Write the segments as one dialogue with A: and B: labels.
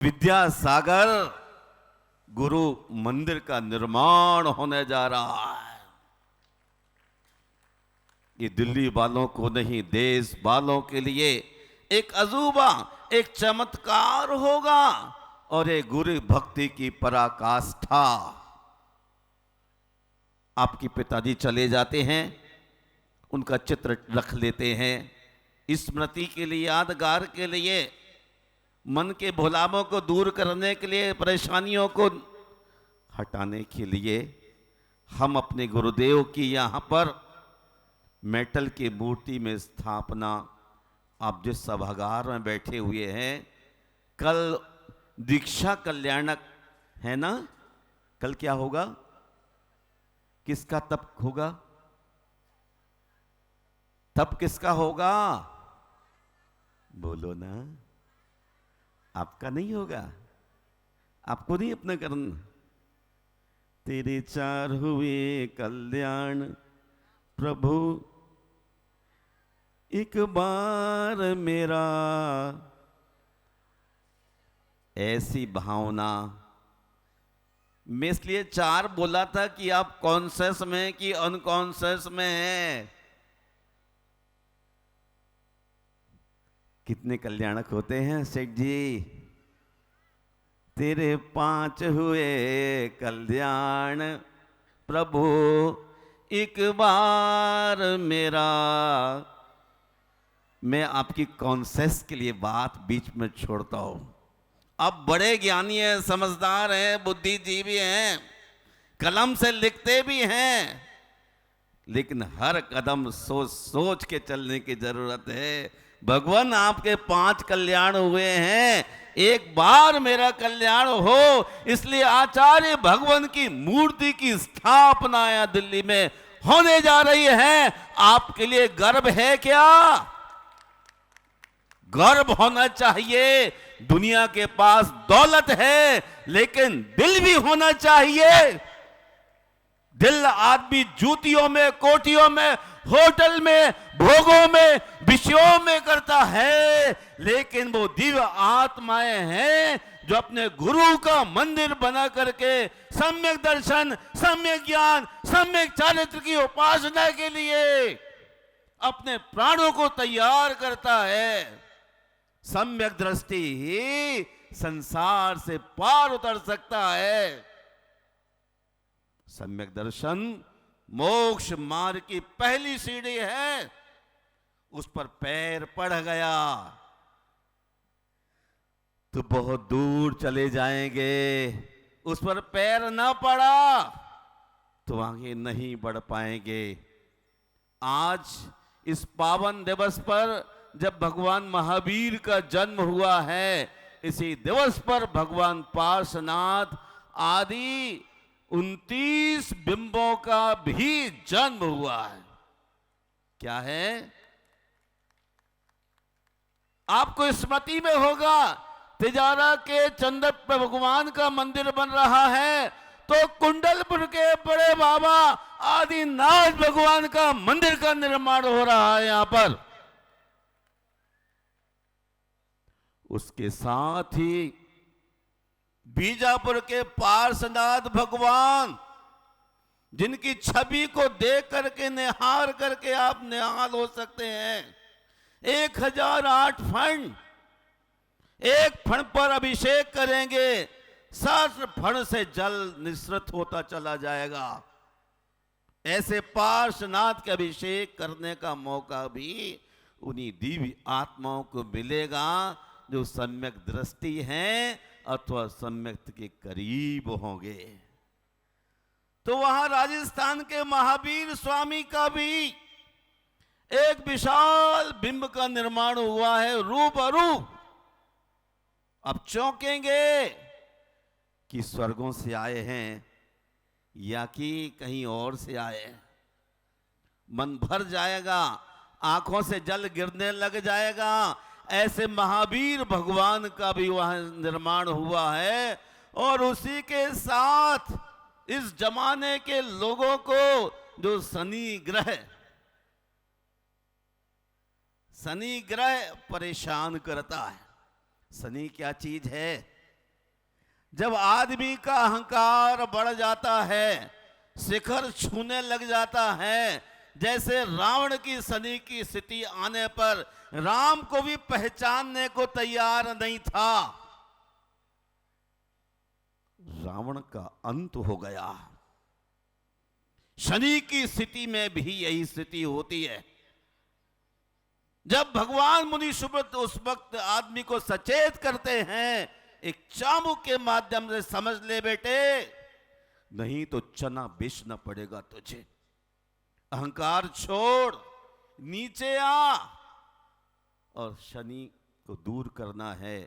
A: विद्यासागर गुरु मंदिर का निर्माण होने जा रहा है। ये दिल्ली वालों को नहीं, देश वालों के लिए एक अजूबा, एक चमत्कार होगा और ये गुरु भक्ति की पराकाष्ठा। आपके पिताजी चले जाते हैं, उनका चित्र रख लेते हैं, स्मृति के लिए, यादगार के लिए, मन के भुलावों को दूर करने के लिए, परेशानियों को हटाने के लिए हम अपने गुरुदेव की यहाँ पर मेटल की मूर्ति में स्थापना, आप जिस सभागार में बैठे हुए हैं, कल दीक्षा कल्याणक है ना? कल क्या होगा? किसका तप होगा? तप किसका होगा? बोलो ना। आपका नहीं होगा, आपको नहीं अपना करना। तेरे चार हुए कल्याण प्रभु, एक बार मेरा, ऐसी भावना। मैं इसलिए चार बोला था कि आप कॉन्शियस में कि अनकॉन्शियस में हैं। कितने कल्याणक होते हैं सेठ जी? तेरे पांच हुए कल्याण प्रभु, एक बार मेरा। मैं आपकी कॉन्सेस के लिए बात बीच में छोड़ता हूं। आप बड़े ज्ञानी हैं, समझदार हैं, बुद्धिजीवी हैं, कलम से लिखते भी हैं, लेकिन हर कदम सोच सोच के चलने की जरूरत है। भगवान आपके पांच कल्याण हुए हैं, एक बार मेरा कल्याण हो। इसलिए आचार्य भगवान की मूर्ति की स्थापना यहाँ दिल्ली में होने जा रही है। आपके लिए गर्व है क्या? गर्व होना चाहिए। दुनिया के पास दौलत है, लेकिन दिल भी होना चाहिए। दिल आदमी जूतियों में, कोटियों में, होटल में, भोगों में, विषयों में करता है, लेकिन वो दिव्य आत्माएं हैं जो अपने गुरु का मंदिर बना करके सम्यक दर्शन, सम्यक ज्ञान, सम्यक चारित्र की उपासना के लिए अपने प्राणों को तैयार करता है। सम्यक दृष्टि ही संसार से पार उतर सकता है। सम्यक दर्शन मोक्ष मार्ग की पहली सीढ़ी है। उस पर पैर पड़ गया तो बहुत दूर चले जाएंगे। उस पर पैर ना पड़ा तो आगे नहीं बढ़ पाएंगे। आज इस पावन दिवस पर, जब भगवान महावीर का जन्म हुआ है, इसी दिवस पर भगवान पार्श्वनाथ आदि 29 बिंबों का भी जन्म हुआ है। क्या है? आपको स्मृति में होगा, तिजारा के चंदर पर भगवान का मंदिर बन रहा है, तो कुंडलपुर के बड़े बाबा आदिनाथ भगवान का मंदिर का निर्माण हो रहा है यहां पर। उसके साथ ही बीजापुर के पार्श्वनाथ भगवान, जिनकी छवि को देख करके, निहार करके आप निहाल हो सकते हैं। 1008 फण, एक फण पर अभिषेक करेंगे, सहस्र फण से जल निसृत होता चला जाएगा। ऐसे पार्श्वनाथ के अभिषेक करने का मौका भी उन्हीं दिव्य आत्माओं को मिलेगा जो सम्यक दृष्टि हैं अथवा सम्यक के करीब होंगे। तो वहां राजस्थान के महावीर स्वामी का भी एक विशाल बिंब का निर्माण हुआ है, रूबरू। अब चौंकेंगे कि स्वर्गों से आए हैं या कि कहीं और से आए हैं। मन भर जाएगा, आंखों से जल गिरने लग जाएगा। ऐसे महावीर भगवान का भी वहां निर्माण हुआ है। और उसी के साथ इस जमाने के लोगों को जो शनि ग्रह परेशान करता है। शनि क्या चीज है? जब आदमी का अहंकार बढ़ जाता है, शिखर छूने लग जाता है, जैसे रावण की शनि की स्थिति आने पर राम को भी पहचानने को तैयार नहीं था, रावण का अंत हो गया। शनि की स्थिति में भी यही स्थिति होती है। जब भगवान मुनि सुब्रत उस वक्त आदमी को सचेत करते हैं, एक चाबुक के माध्यम से समझ ले बेटे, नहीं तो चना बेचना पड़ेगा तुझे। अहंकार छोड़, नीचे आ, और शनि को दूर करना है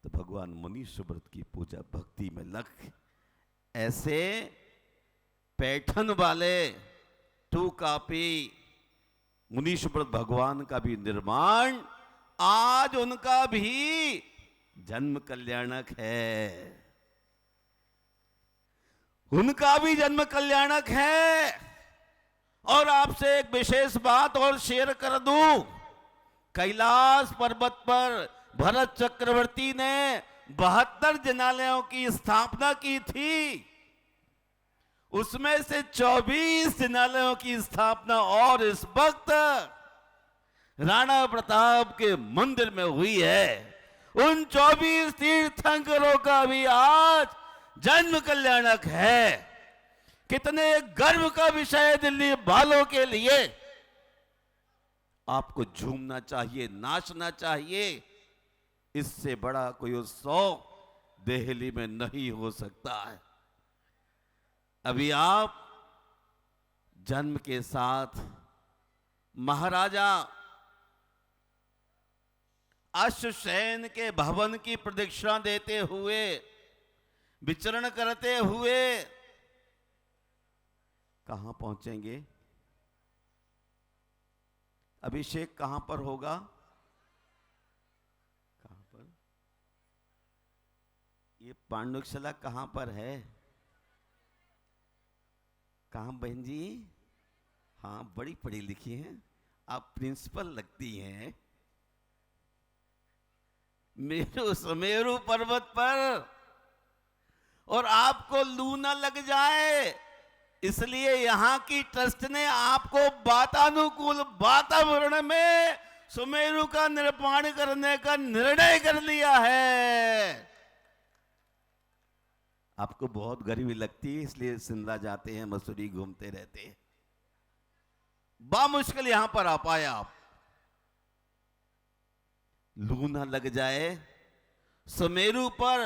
A: तो भगवान मुनि सुब्रत की पूजा भक्ति में लग। ऐसे पैठन वाले टू कापी मुनि सुब्रत भगवान का भी निर्माण आज उनका भी जन्म कल्याणक है, उनका भी जन्म कल्याणक है। और आपसे एक विशेष बात और शेयर कर दूं, कैलाश पर्वत पर भरत चक्रवर्ती ने 72 जिनालयों की स्थापना की थी, उसमें से 24 जिनालयों की स्थापना और इस वक्त राणा प्रताप के मंदिर में हुई है। उन 24 तीर्थंकरों का भी आज जन्म कल्याणक है। कितने गर्व का विषय है दिल्ली वालों के लिए। आपको झूमना चाहिए, नाचना चाहिए, इससे बड़ा कोई उत्सव दिल्ली में नहीं हो सकता है। अभी आप जन्म के साथ महाराजा अश्वसेन के भवन की प्रदक्षिणा देते हुए, विचरण करते हुए कहां पहुंचेंगे? अभिषेक कहां पर होगा? कहां पर? ये पांडुशाला कहां पर है? कहां बहन जी? हाँ, बड़ी पढ़ी लिखी हैं आप, प्रिंसिपल लगती हैं। मेरू सुमेरु पर्वत पर, और आपको लू न लग जाए इसलिए यहां की ट्रस्ट ने आपको वातानुकूल वातावरण में सुमेरु का निर्माण करने का निर्णय कर लिया है। आपको बहुत गर्मी लगती है इसलिए शिमला जाते हैं, मसूरी घूमते रहते हैं, बामुश्किल यहां पर आ पाए आप। लू न लग जाए, सुमेरु पर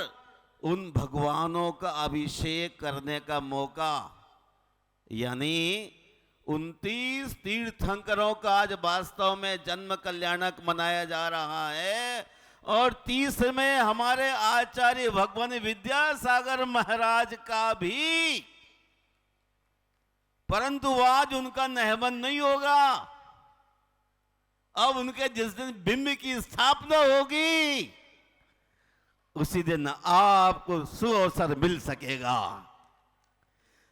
A: उन भगवानों का अभिषेक करने का मौका, यानी 29 तीर्थंकरों का आज वास्तव में जन्म कल्याणक मनाया जा रहा है। और 30 में हमारे आचार्य भगवान विद्यासागर महाराज का भी, परंतु आज उनका नहवन नहीं होगा। अब उनके जिस दिन बिंब की स्थापना होगी उसी दिन आपको सुअवसर मिल सकेगा।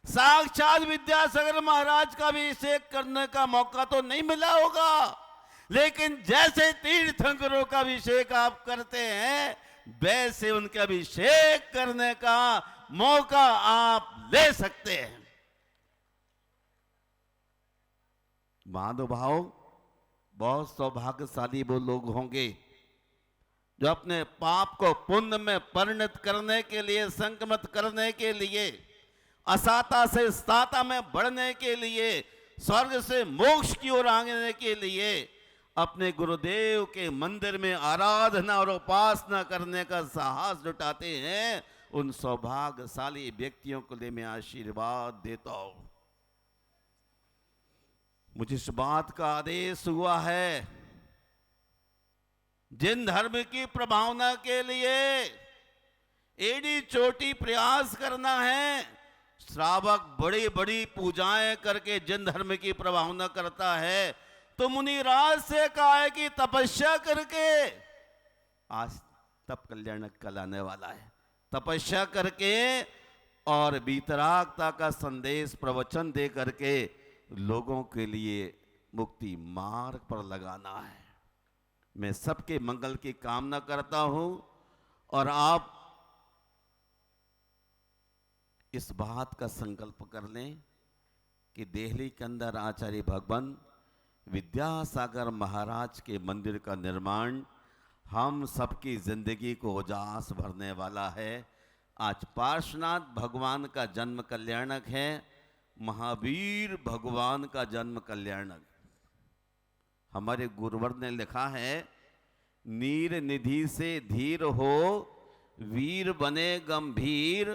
A: साक्षात विद्यासागर महाराज का भी अभिषेक करने का मौका तो नहीं मिला होगा, लेकिन जैसे तीर्थंकरों का अभिषेक आप करते हैं वैसे उनका अभिषेक करने का मौका आप ले सकते हैं। माधव भाव, बहुत सौभाग्यशाली वो लोग होंगे जो अपने पाप को पुण्य में परिणत करने के लिए, संक्रमित करने के लिए, असाता से साता में बढ़ने के लिए, स्वर्ग से मोक्ष की ओर आने के लिए अपने गुरुदेव के मंदिर में आराधना और उपासना करने का साहस जुटाते हैं। उन सौभाग्यशाली व्यक्तियों को लिए मैं आशीर्वाद देता हूं। मुझे इस बात का आदेश हुआ है, जिन धर्म की प्रभावना के लिए एड़ी चोटी प्रयास करना है, श्रावक बड़ी बड़ी पूजाएं करके जिन धर्म की प्रभावना करता है, तो मुनिराज से कहा है कि तपस्या करके, आज तप कल्याणक कल आने वाला है, तपस्या करके और वीतरागता का संदेश प्रवचन दे करके लोगों के लिए मुक्ति मार्ग पर लगाना है। मैं सबके मंगल की कामना करता हूं और आप इस बात का संकल्प कर लें कि दिल्ली के अंदर आचार्य भगवान विद्यासागर महाराज के मंदिर का निर्माण हम सबकी जिंदगी को उजास भरने वाला है। आज पार्श्वनाथ भगवान का जन्म कल्याणक है, महावीर भगवान का जन्म कल्याणक। हमारे गुरुवर ने लिखा है, नीर निधि से धीर हो, वीर बने गंभीर,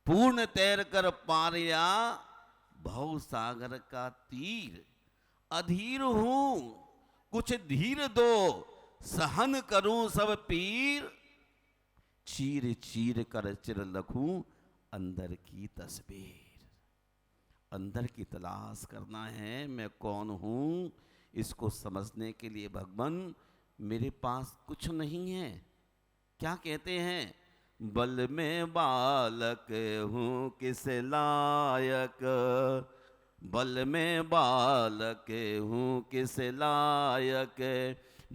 A: पूर्ण तैर कर पारिया भव सागर का तीर। अधीर हूं कुछ धीर दो, सहन करूं सब पीर, चीर चीर कर चिर लखूं अंदर की तस्वीर। अंदर की तलाश करना है, मैं कौन हूं, इसको समझने के लिए भगवान मेरे पास कुछ नहीं है। क्या कहते हैं, बल में बालक हूं किस लायक, बल में बालक हूं किस लायक,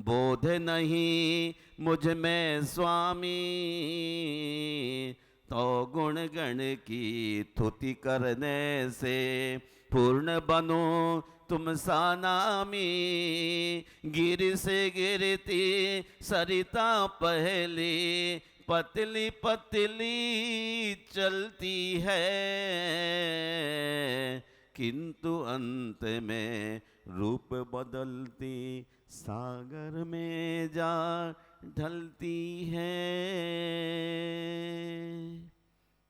A: बोध नहीं मुझ में स्वामी, तो गुण गण की स्तुति करने से पूर्ण बनो तुम सा नामी। गिर से गिरती सरिता पहली, पतली पतली चलती है, किंतु अंत में रूप बदलती सागर में जा ढलती है।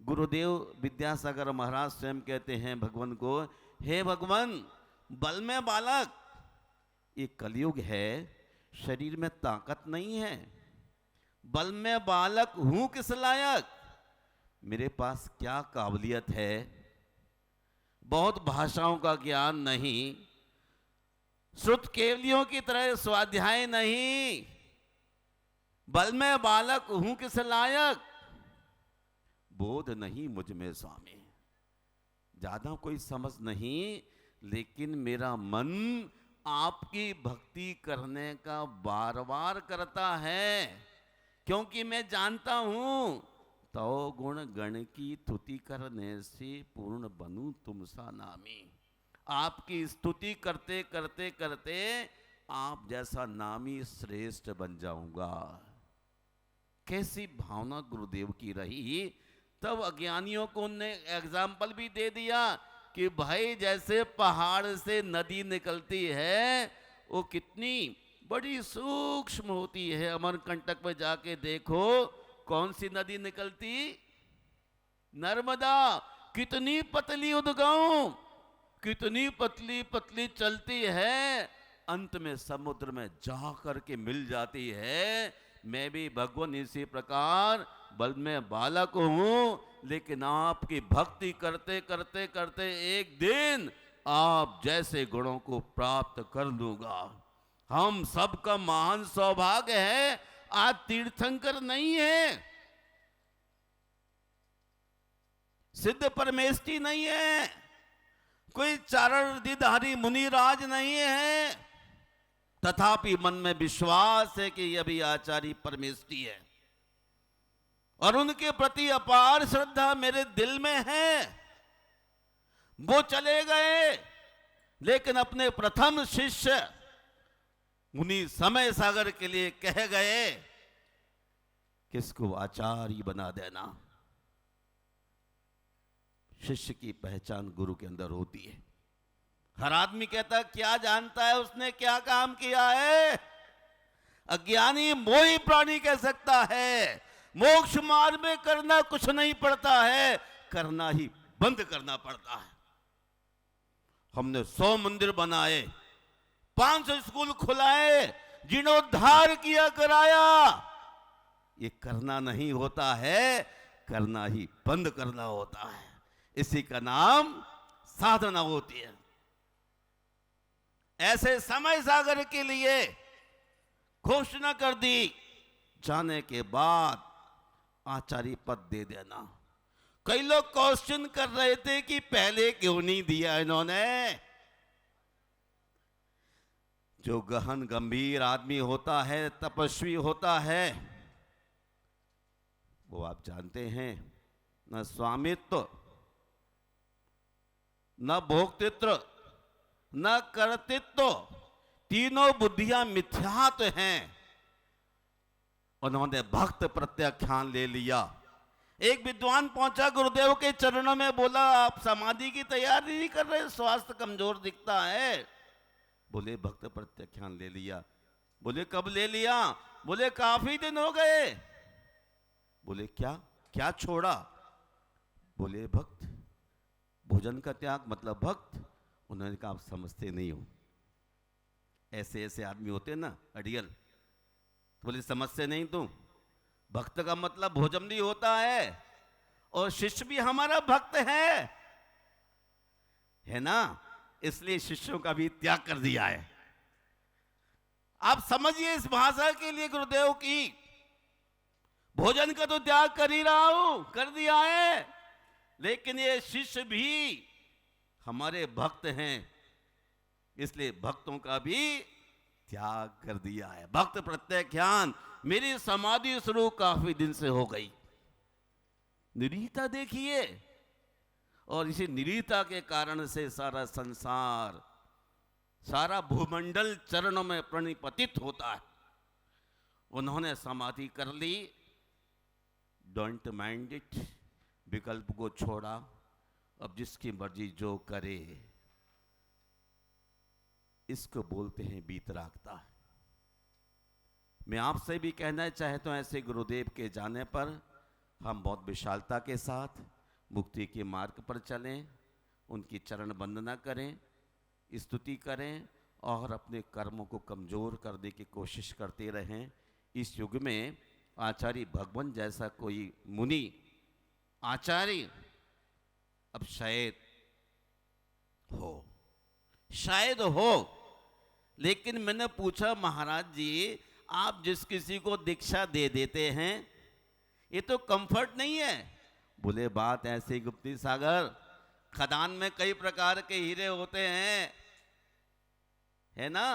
A: गुरुदेव विद्यासागर महाराज स्वयं कहते हैं भगवान को, हे भगवान बल में बालक, ये कलयुग है, शरीर में ताकत नहीं है, बल में बालक हूं किस लायक, मेरे पास क्या काबिलियत है, बहुत भाषाओं का ज्ञान नहीं, श्रुत केवलियों की तरह स्वाध्याय नहीं, बल में बालक हूं किस लायक, बोध नहीं मुझ में स्वामी। ज्यादा कोई समझ नहीं, लेकिन मेरा मन आपकी भक्ति करने का बार बार करता है, क्योंकि मैं जानता हूं तो गुण गण की स्तुति करने से पूर्ण बनूं तुम सा नामी। आपकी स्तुति करते करते करते आप जैसा नामी श्रेष्ठ बन जाऊंगा। कैसी भावना गुरुदेव की रही। तब अज्ञानियों को उनने एग्जाम्पल भी दे दिया कि भाई जैसे पहाड़ से नदी निकलती है, वो कितनी बड़ी सूक्ष्म होती है। अमरकंटक में जाके देखो, कौन सी नदी निकलती, नर्मदा, कितनी पतली उद्गम, कितनी पतली पतली चलती है, अंत में समुद्र में जा करके मिल जाती है। मैं भी भगवान इसी प्रकार बल में बालक हूं, लेकिन आपकी भक्ति करते करते करते एक दिन आप जैसे गुणों को प्राप्त कर लूंगा। हम सबका महान सौभाग्य है, आज तीर्थंकर नहीं है, सिद्ध परमेष्ठी नहीं है, कोई चारणधारी मुनिराज नहीं है, तथापि मन में विश्वास है कि यह भी आचार्य परमेष्ठी है और उनके प्रति अपार श्रद्धा मेरे दिल में है। वो चले गए, लेकिन अपने प्रथम शिष्य मुनि समय सागर के लिए कह गए, किसको आचार्य बना देना। शिष्य की पहचान गुरु के अंदर होती है। हर आदमी कहता क्या जानता है उसने क्या काम किया है। अज्ञानी मोही प्राणी कह सकता है, मोक्ष मार्ग में करना कुछ नहीं पड़ता है, करना ही बंद करना पड़ता है। हमने 100 मंदिर बनाए, 500 स्कूल खुलाए, जीर्णोद्धार किया कराया, ये करना नहीं होता है, करना ही बंद करना होता है। इसी का नाम साधना होती है। ऐसे समय सागर के लिए घोषणा कर दी, जाने के बाद आचार्य पद दे देना। कई लोग क्वेश्चन कर रहे थे कि पहले क्यों नहीं दिया इन्होंने। जो गहन गंभीर आदमी होता है, तपस्वी होता है, वो आप जानते हैं न स्वामित्व, न भोक्तृत्व, न कर्तृत्व, तीनों बुद्धियां मिथ्यात्व हैं। उन्होंने भक्त प्रत्याख्यान ले लिया। एक विद्वान पहुंचा गुरुदेव के चरणों में, बोला आप समाधि की तैयारी नहीं कर रहे, स्वास्थ्य कमजोर दिखता है। बोले भक्त प्रत्याख्यान ले लिया। बोले कब ले लिया? बोले काफी दिन हो गए। बोले क्या क्या छोड़ा? बोले भक्त, भोजन का त्याग मतलब भक्त। उन्होंने कहा आप समझते नहीं हो, ऐसे ऐसे आदमी होते ना अड़ियल। तो बोले समझते नहीं तुम, भक्त का मतलब भोजन भी होता है और शिष्य भी हमारा भक्त है ना, इसलिए शिष्यों का भी त्याग कर दिया है। आप समझिए इस भाषा के लिए गुरुदेव की, भोजन का तो त्याग कर ही रहा हूं, कर दिया है, लेकिन ये शिष्य भी हमारे भक्त हैं, इसलिए भक्तों का भी त्याग कर दिया है। भक्त प्रत्याख्यान। मेरी समाधि शुरू काफी दिन से हो गई। निरीता देखिए, और इसी निरीता के कारण से सारा संसार, सारा भूमंडल चरणों में प्रणिपतित होता है। उन्होंने समाधि कर ली, डोंट माइंड इट, विकल्प को छोड़ा, अब जिसकी मर्जी जो करे। इसको बोलते हैं वीतरागता। मैं आपसे भी कहना चाहता हूं, ऐसे गुरुदेव के जाने पर हम बहुत विशालता के साथ मुक्ति के मार्ग पर चलें, उनकी चरण वंदना करें, स्तुति करें और अपने कर्मों को कमजोर करने की कोशिश करते रहें। इस युग में आचार्य भगवान जैसा कोई मुनि आचार्य अब शायद हो, लेकिन मैंने पूछा महाराज जी, आप जिस किसी को दीक्षा दे देते हैं ये तो कंफर्ट नहीं है। बोले बात ऐसे गुप्ती सागर, खदान में कई प्रकार के हीरे होते हैं, है ना,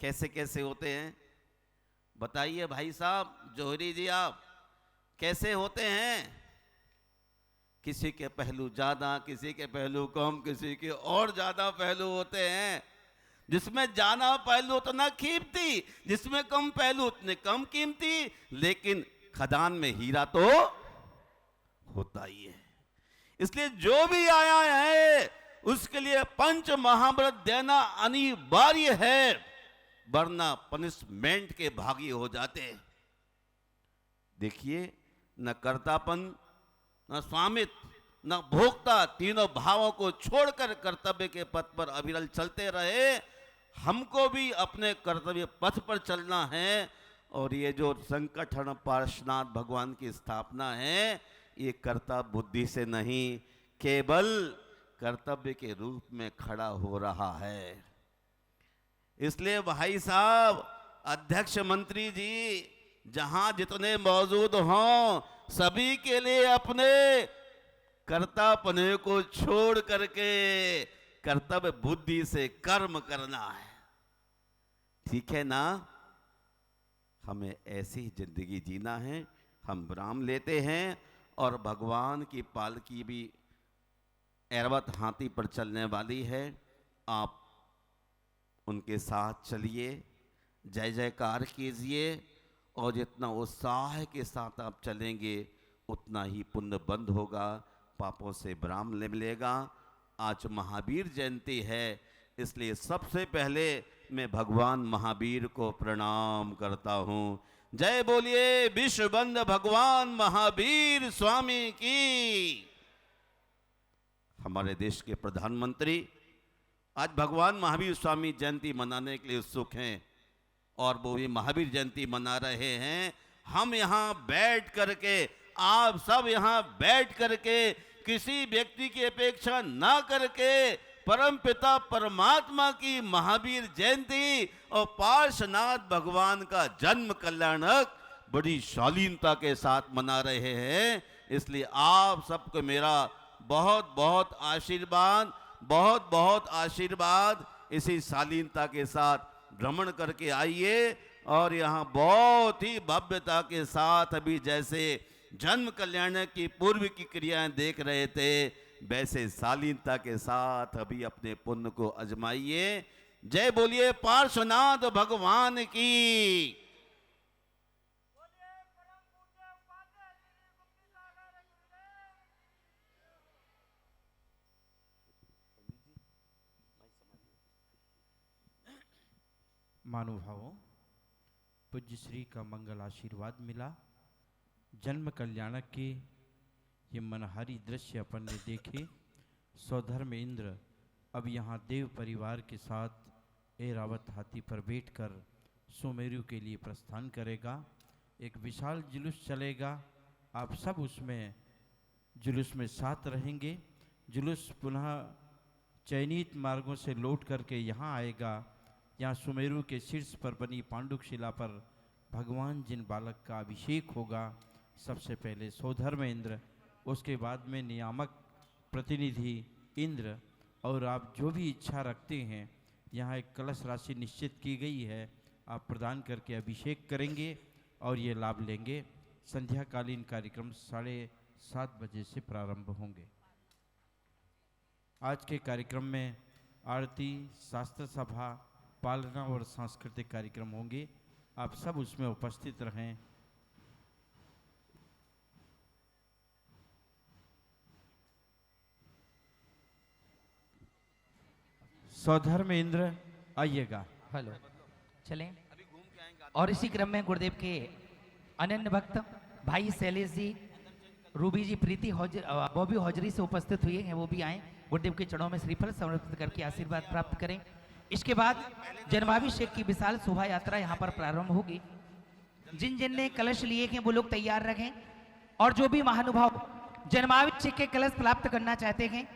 A: कैसे कैसे होते हैं बताइए भाई साहब जौहरी जी, आप कैसे होते हैं? किसी के पहलू ज्यादा, किसी के पहलू कम, किसी के और ज्यादा पहलू होते हैं। जिसमें ज्यादा पहलू उतना कीमती, जिसमें कम पहलू उतने कम कीमती, लेकिन खदान में हीरा तो होता ही है। इसलिए जो भी आया है उसके लिए पंच महाव्रत देना अनिवार्य है, वरना पनिशमेंट के भागी हो जाते। देखिए, न कर्तापन, न स्वामित्व, न भोक्ता, तीनों भावों को छोड़कर कर्तव्य के पथ पर अविरल चलते रहे। हमको भी अपने कर्तव्य पथ पर चलना है, और ये जो संकटहरण पार्श्वनाथ भगवान की स्थापना है, ये कर्ता बुद्धि से नहीं, केवल कर्तव्य के रूप में खड़ा हो रहा है। इसलिए भाई साहब, अध्यक्ष मंत्री जी, जहां जितने मौजूद हों, सभी के लिए अपने कर्तापने को छोड़ करके कर्तव्य बुद्धि से कर्म करना है। ठीक है ना? हमें ऐसी ही जिंदगी जीना है। हम विराम लेते हैं और भगवान की पालकी भी ऐरावत हाथी पर चलने वाली है। आप उनके साथ चलिए, जय जयकार कीजिए, और जितना उत्साह के साथ आप चलेंगे उतना ही पुण्य बंद होगा, पापों से विराम मिलेगा। आज महावीर जयंती है, इसलिए सबसे पहले मैं भगवान महावीर को प्रणाम करता हूँ। जय बोलिए विश्वबंद भगवान महावीर स्वामी की। हमारे देश के प्रधानमंत्री आज भगवान महावीर स्वामी जयंती मनाने के लिए उत्सुक हैं, और वो भी महावीर जयंती मना रहे हैं। हम यहाँ बैठ करके, आप सब यहाँ बैठ करके, किसी व्यक्ति की अपेक्षा ना करके परम पिता परमात्मा की महावीर जयंती और पार्श्वनाथ भगवान का जन्म कल्याणक बड़ी शालीनता के साथ मना रहे हैं। इसलिए आप सबको मेरा बहुत बहुत आशीर्वाद, बहुत बहुत आशीर्वाद। इसी शालीनता के साथ भ्रमण करके आइए, और यहाँ बहुत ही भव्यता के साथ अभी जैसे जन्म कल्याण की पूर्व की क्रियाएं देख रहे थे, वैसे शालीनता के साथ अभी अपने पुण्य को अजमाइए। जय बोलिए पार्श्वनाथ भगवान की।
B: महानुभावों, पूज्य श्री का मंगल आशीर्वाद मिला। जन्म कल्याणक के ये मनहारी दृश्य अपन ने देखे। सौधर्म इंद्र अब यहाँ देव परिवार के साथ ऐरावत हाथी पर बैठकर सुमेरु के लिए प्रस्थान करेगा। एक विशाल जुलूस चलेगा, आप सब उसमें जुलूस में साथ रहेंगे। जुलूस पुनः चयनित मार्गों से लौट करके यहाँ आएगा। यहाँ सुमेरु के शीर्ष पर बनी पांडुक शिला पर भगवान जिन बालक का अभिषेक होगा। सबसे पहले सौधर्म इंद्र, उसके बाद में नियामक प्रतिनिधि इंद्र, और आप जो भी इच्छा रखते हैं यहाँ एक कलश राशि निश्चित की गई है, आप प्रदान करके अभिषेक करेंगे और ये लाभ लेंगे। संध्याकालीन कार्यक्रम 7:30 बजे से प्रारंभ होंगे। आज के कार्यक्रम में आरती, शास्त्र सभा, पालना और सांस्कृतिक कार्यक्रम होंगे। आप सब उसमें उपस्थित रहें। सौधर्म इंद्र आइएगा।
C: हेलो, चलें। और इसी क्रम में गुरुदेव के अनन्य भक्त भाई शैलेश जी, रूबी जी, प्रीति वो भी हौजरी से उपस्थित हुए हैं, वो भी आए। गुरुदेव के चरणों में श्रीफल समर्पित करके आशीर्वाद प्राप्त करें। इसके बाद जन्माभिषेक की विशाल शोभा यात्रा यहाँ पर प्रारंभ होगी। जिन जिन ने कलश लिए हैं वो लोग तैयार रखें, और जो भी महानुभाव जन्माभिषेक के कलश प्राप्त करना चाहते हैं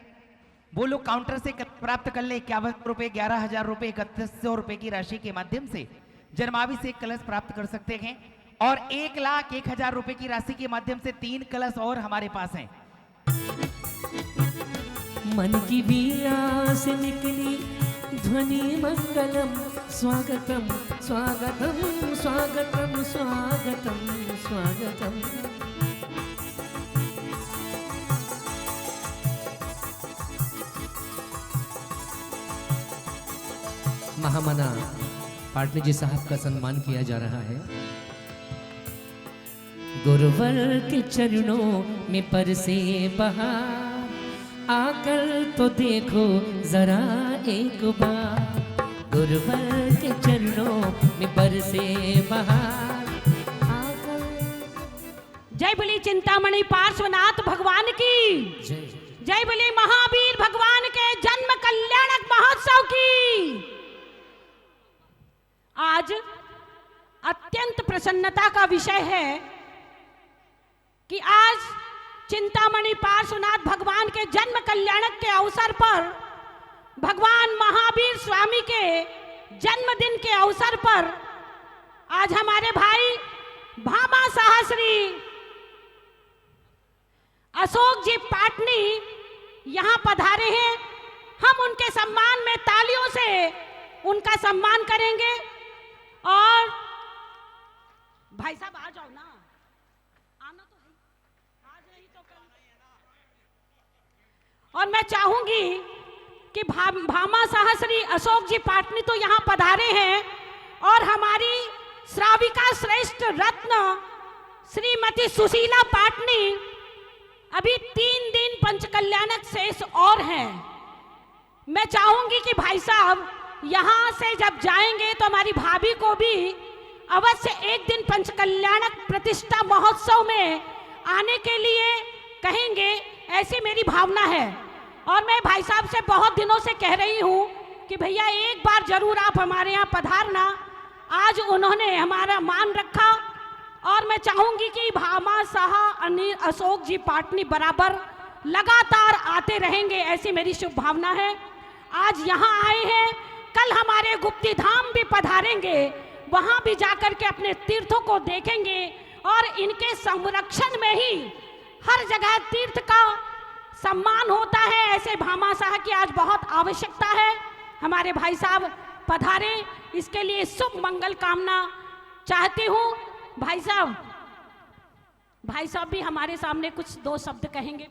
C: वो लोग काउंटर से प्राप्त कर ले। 51 रुपये, 11,000 रुपये, 3100 रुपये की राशि के माध्यम से जन्माभिषेक कलश प्राप्त कर सकते हैं। और 1,01,000 रुपये की राशि के माध्यम से 3 कलश और हमारे पास हैं।
D: मन की बीड़ा से निकली ध्वनि मंगलम, स्वागतम स्वागतम स्वागतम स्वागतम स्वागतम। महामना पाटनी जी साहब का सम्मान किया जा रहा है। गुरुवर के चरणों में परसे बहार, आकर तो देखो जरा एक बार। गुरुवर के चरणों में बरसे बहार, आकर।
E: जय बोली चिंतामणि पार्श्वनाथ भगवान की
D: जय।
E: जय बोली महावीर भगवान के जन्म कल्याणक महोत्सव की। आज अत्यंत प्रसन्नता का विषय है कि आज चिंतामणि पार्श्वनाथ भगवान के जन्म कल्याणक के अवसर पर, भगवान महावीर स्वामी के जन्मदिन के अवसर पर, आज हमारे भाई भामा सहस्री अशोक जी पाटनी यहाँ पधारे हैं। हम उनके सम्मान में तालियों से उनका सम्मान करेंगे। और भाई साहब आ जाओ ना, आना तो है, आज नहीं तो कल। और मैं चाहूंगी कि भामा सहस्री अशोक जी पाटनी तो यहाँ पधारे हैं, और हमारी श्राविका श्रेष्ठ रत्न श्रीमती सुशीला पाटनी अभी 3 दिन पंचकल्याणक शेष और हैं। मैं चाहूंगी कि भाई साहब यहाँ से जब जाएंगे तो हमारी भाभी को भी अवश्य एक दिन पंचकल्याणक प्रतिष्ठा महोत्सव में आने के लिए कहेंगे, ऐसी मेरी भावना है। और मैं भाई साहब से बहुत दिनों से कह रही हूँ कि भैया एक बार जरूर आप हमारे यहाँ पधारना। आज उन्होंने हमारा मान रखा, और मैं चाहूंगी कि भामा साह अनिल अशोक जी पाटनी बराबर लगातार आते रहेंगे, ऐसी मेरी शुभ भावना है। आज यहाँ आए हैं, कल हमारे गुप्ती धाम भी पधारेंगे, वहां भी जाकर के अपने तीर्थों को देखेंगे। और इनके संरक्षण में ही हर जगह तीर्थ का सम्मान होता है, ऐसे भामा साह की आज बहुत आवश्यकता है। हमारे भाई साहब पधारे, इसके लिए शुभ मंगल कामना चाहती हूँ। भाई साहब भाई साहब भी हमारे सामने कुछ दो शब्द कहेंगे।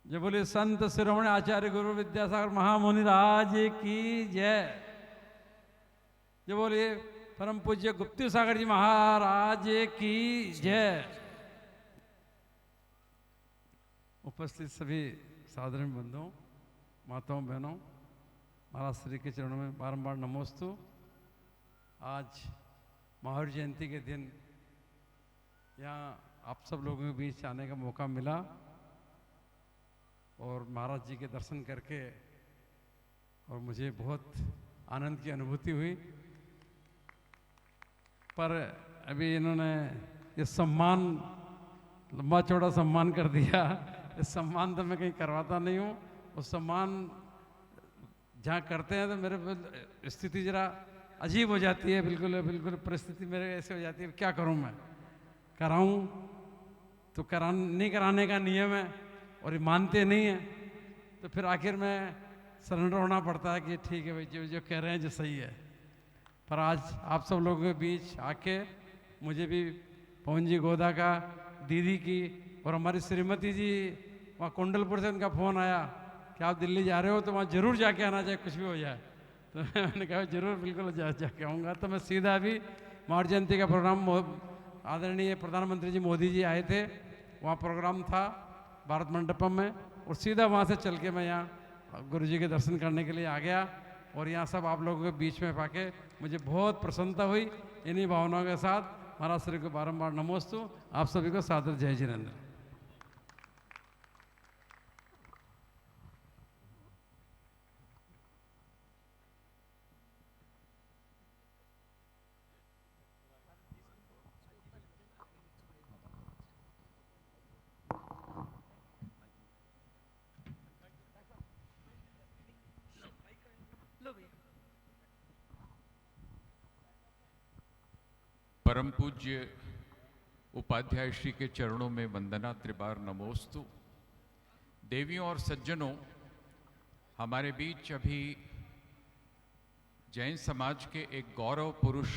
F: जय बोले संत शिरोमणि आचार्य गुरु विद्यासागर महामुनि राज की जय। जय बोले परम पूज्य गुप्ती सागर जी महाराज की जय। उपस्थित सभी साधारण बंधुओं, माताओं, बहनों, महाराज श्री के चरणों में बारंबार नमोस्तु। आज महावीर जयंती के दिन यहाँ आप सब लोगों के बीच आने का मौका मिला और महाराज जी के दर्शन करके और मुझे बहुत आनंद की अनुभूति हुई। पर अभी इन्होंने ये सम्मान, लंबा चौड़ा सम्मान कर दिया। इस सम्मान तो मैं कहीं करवाता नहीं हूँ। उस सम्मान जहाँ करते हैं तो मेरे स्थिति जरा अजीब हो जाती है, बिल्कुल बिल्कुल परिस्थिति मेरे ऐसे हो जाती है, क्या करूँ मैं, कराऊँ तो नहीं कराने का नियम है और ये मानते नहीं हैं, तो फिर आखिर में सरेंडर होना पड़ता है कि ठीक है भाई, जो कह रहे हैं जो सही है। पर आज आप सब लोगों के बीच आके मुझे भी पवन जी गोदा का, दीदी की और हमारी श्रीमती जी वहाँ कुंडलपुर से उनका फ़ोन आया कि आप दिल्ली जा रहे हो तो वहाँ ज़रूर जाके आना, चाहे कुछ भी हो जाए। तो मैंने कहा ज़रूर बिल्कुल जाके आऊँगा। तो मैं सीधा अभी महावीर जयंती का प्रोग्राम, आदरणीय प्रधानमंत्री जी मोदी जी आए थे, वहाँ प्रोग्राम था भारत मंडपम में, और सीधा वहाँ से चल के मैं यहाँ गुरु जी के दर्शन करने के लिए आ गया। और यहाँ सब आप लोगों के बीच में पाके मुझे बहुत प्रसन्नता हुई। इन्हीं भावनाओं के साथ महाराज श्री को बारंबार नमोस्तु। आप सभी को सादर जय जिनेंद्र।
G: परम पूज्य उपाध्याय श्री के चरणों में वंदना, त्रिबार नमोस्तु। देवियों और सज्जनों, हमारे बीच अभी जैन समाज के एक गौरव पुरुष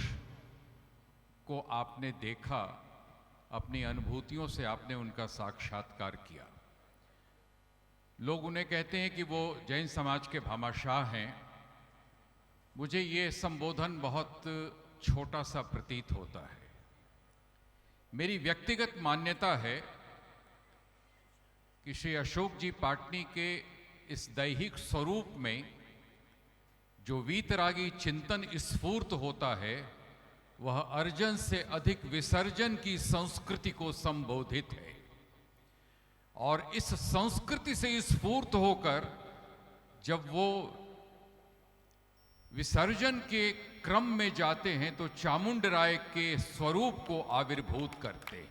G: को आपने देखा, अपनी अनुभूतियों से आपने उनका साक्षात्कार किया। लोग उन्हें कहते हैं कि वो जैन समाज के भामाशाह हैं। मुझे ये संबोधन बहुत छोटा सा प्रतीत होता है। मेरी व्यक्तिगत मान्यता है कि श्री अशोक जी पाटनी के इस दैहिक स्वरूप में जो वीतरागी चिंतन स्फूर्त होता है, वह अर्जन से अधिक विसर्जन की संस्कृति को संबोधित है। और इस संस्कृति से स्फूर्त होकर जब वो विसर्जन के क्रम में जाते हैं तो चामुंडराय के स्वरूप को आविर्भूत करते हैं।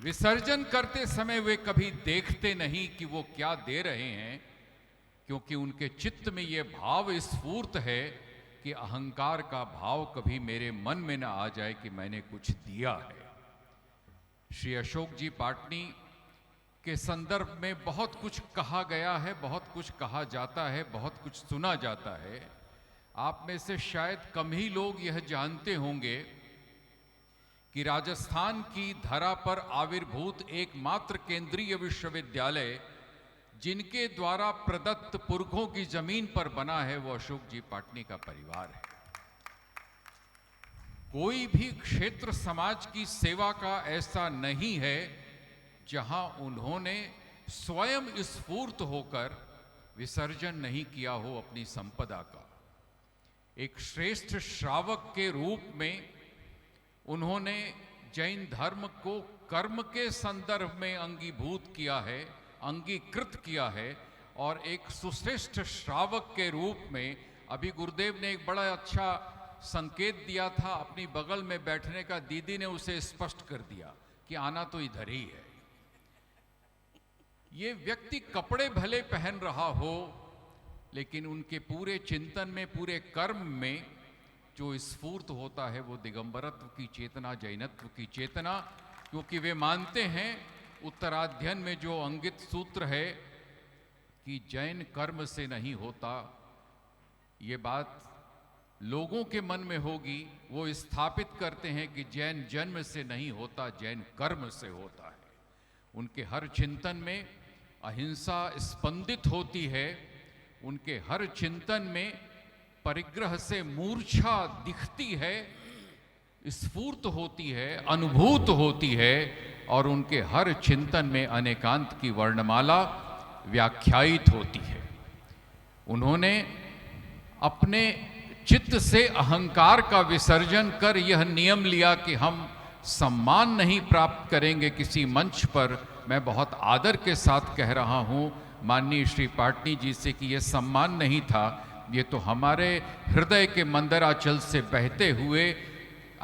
G: विसर्जन करते समय वे कभी देखते नहीं कि वो क्या दे रहे हैं, क्योंकि उनके चित्त में ये भाव स्फूर्त है कि अहंकार का भाव कभी मेरे मन में ना आ जाए कि मैंने कुछ दिया है। श्री अशोक जी पाटनी के संदर्भ में बहुत कुछ कहा गया है, बहुत कुछ कहा जाता है, बहुत कुछ सुना जाता है। आप में से शायद कम ही लोग यह जानते होंगे कि राजस्थान की धरा पर आविर्भूत एकमात्र केंद्रीय विश्वविद्यालय जिनके द्वारा प्रदत्त पुरखों की जमीन पर बना है, वो अशोक जी पाटनी का परिवार है। कोई भी क्षेत्र समाज की सेवा का ऐसा नहीं है जहां उन्होंने स्वयं स्फूर्त होकर विसर्जन नहीं किया हो अपनी संपदा का। एक श्रेष्ठ श्रावक के रूप में उन्होंने जैन धर्म को कर्म के संदर्भ में अंगीभूत किया है, अंगीकृत किया है। और एक सुश्रेष्ठ श्रावक के रूप में अभी गुरुदेव ने एक बड़ा अच्छा संकेत दिया था अपनी बगल में बैठने का। दीदी ने उसे स्पष्ट कर दिया कि आना तो इधर ही है। ये व्यक्ति कपड़े भले पहन रहा हो, लेकिन उनके पूरे चिंतन में, पूरे कर्म में जो स्फूर्त होता है वो दिगंबरत्व की चेतना, जैनत्व की चेतना। क्योंकि वे मानते हैं, उत्तराध्ययन में जो अंगित सूत्र है कि जैन कर्म से नहीं होता, ये बात लोगों के मन में होगी, वो स्थापित करते हैं कि जैन जन्म से नहीं होता, जैन कर्म से होता है। उनके हर चिंतन में अहिंसा स्पंदित होती है, उनके हर चिंतन में परिग्रह से मूर्छा दिखती है, स्फूर्त होती है, अनुभूत होती है, और उनके हर चिंतन में अनेकांत की वर्णमाला व्याख्यायित होती है। उन्होंने अपने चित्त से अहंकार का विसर्जन कर यह नियम लिया कि हम सम्मान नहीं प्राप्त करेंगे किसी मंच पर। मैं बहुत आदर के साथ कह रहा हूं माननीय श्री पाटनी जी से कि यह सम्मान नहीं था, ये तो हमारे हृदय के मंदराचल से बहते हुए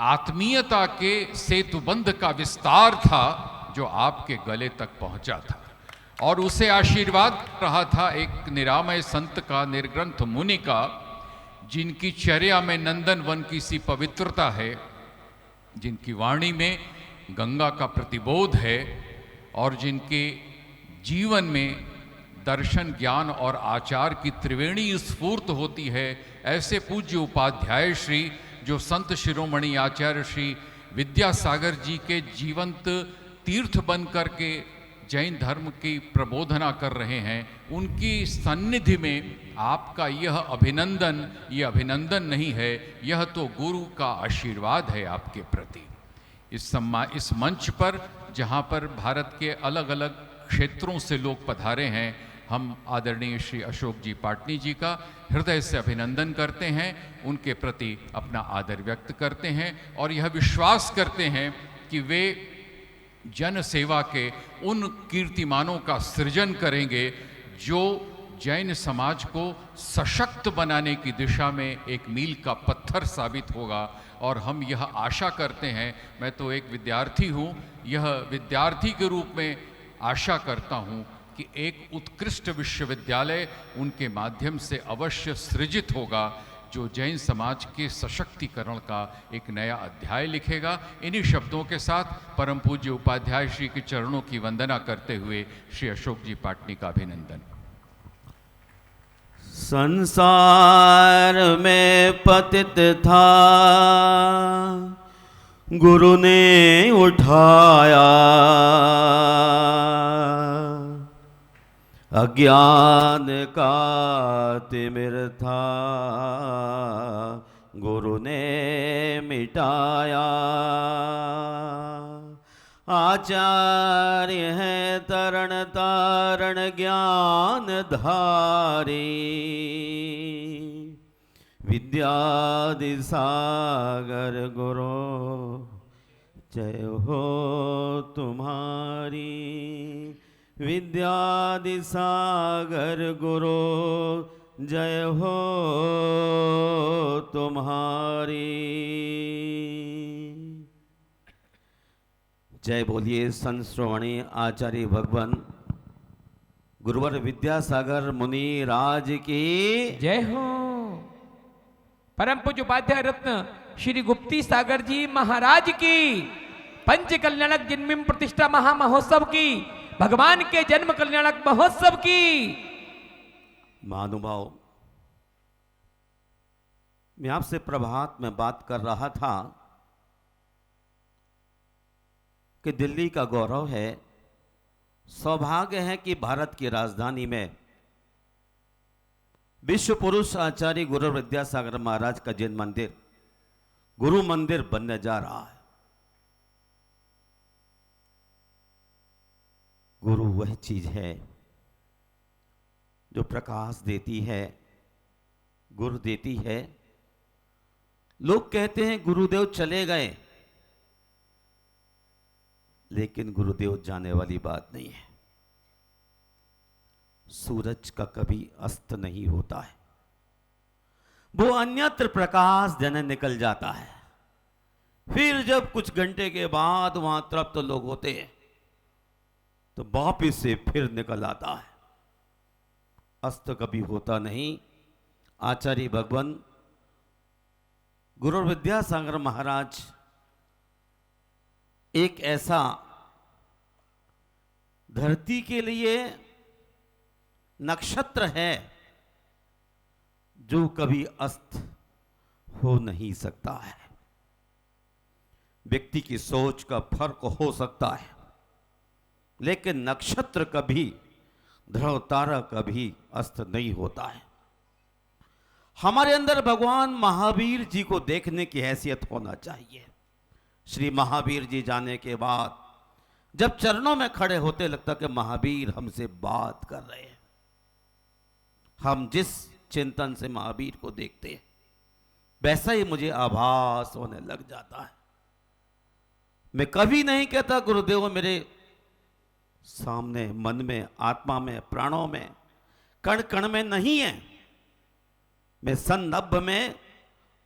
G: आत्मीयता के सेतुबंध का विस्तार था जो आपके गले तक पहुंचा था, और उसे आशीर्वाद रहा था एक निरामय संत का, निर्ग्रंथ मुनि का, जिनकी चर्या में नंदन वन की सी पवित्रता है, जिनकी वाणी में गंगा का प्रतिबोध है, और जिनके जीवन में दर्शन, ज्ञान और आचार की त्रिवेणी स्फूर्त होती है। ऐसे पूज्य उपाध्याय श्री, जो संत शिरोमणि आचार्य श्री विद्यासागर जी के जीवंत तीर्थ बन करके जैन धर्म की प्रबोधना कर रहे हैं, उनकी सन्निधि में आपका यह अभिनंदन, ये अभिनंदन नहीं है, यह तो गुरु का आशीर्वाद है आपके प्रति। इस मंच पर जहाँ पर भारत के अलग अलग क्षेत्रों से लोग पधारे हैं, हम आदरणीय श्री अशोक जी पाटनी जी का हृदय से अभिनंदन करते हैं, उनके प्रति अपना आदर व्यक्त करते हैं, और यह विश्वास करते हैं कि वे जन सेवा के उन कीर्तिमानों का सृजन करेंगे जो जैन समाज को सशक्त बनाने की दिशा में एक मील का पत्थर साबित होगा। और हम यह आशा करते हैं, मैं तो एक विद्यार्थी हूँ, यह विद्यार्थी के रूप में आशा करता हूँ कि एक उत्कृष्ट विश्वविद्यालय उनके माध्यम से अवश्य सृजित होगा, जो जैन समाज के सशक्तिकरण का एक नया अध्याय लिखेगा। इन्हीं शब्दों के साथ परम पूज्य उपाध्याय श्री के चरणों की वंदना करते हुए श्री अशोक जी पाटनी का अभिनंदन।
A: संसार में पतित था, गुरु ने उठाया, अज्ञान का तिमिर था, गुरु ने मिटाया। आचार्य है तरण तारण ज्ञान धारी, विद्यादि सागर गुरु जय हो तुम्हारी, विद्यादि सागर गुरु जय हो तुम्हारी। जय बोलिए संत श्रोमणी आचार्य भगवान गुरुवर विद्यासागर मुनि राज की
H: जय हो। परम पूज्य उपाध्याय रत्न श्री गुप्ती सागर जी महाराज की, पंच कल्याणक जन्म प्रतिष्ठा महामहोत्सव की, भगवान के जन्म कल्याणक महोत्सव की।
A: महानुभाव, मैं आपसे प्रभात में बात कर रहा था कि दिल्ली का गौरव है, सौभाग्य है कि भारत की राजधानी में विश्व पुरुष आचार्य गुरु विद्यासागर महाराज का जैन मंदिर गुरु मंदिर बनने जा रहा है। गुरु वह चीज है जो प्रकाश देती है, गुरु देती है। लोग कहते हैं गुरुदेव चले गए, लेकिन गुरुदेव जाने वाली बात नहीं है। सूरज का कभी अस्त नहीं होता है, वो अन्यत्र प्रकाश देने निकल जाता है, फिर जब कुछ घंटे के बाद वहां तृप्त लोग होते हैं तो वापिस से फिर निकल आता है। अस्त कभी होता नहीं। आचार्य भगवान गुरु विद्यासागर महाराज एक ऐसा धरती के लिए नक्षत्र है जो कभी अस्त हो नहीं सकता है। व्यक्ति की सोच का फर्क हो सकता है, लेकिन नक्षत्र कभी, ध्रुव तारा कभी अस्त नहीं होता है। हमारे अंदर भगवान महावीर जी को देखने की हैसियत होना चाहिए। श्री महावीर जी जाने के बाद जब चरणों में खड़े होते लगता कि महावीर हमसे बात कर रहे हैं। हम जिस चिंतन से महावीर को देखते हैं वैसा ही मुझे आभास होने लग जाता है। मैं कभी नहीं कहता गुरुदेव मेरे सामने, मन में, आत्मा में, प्राणों में, कण कण में नहीं है। मैं सन 90 में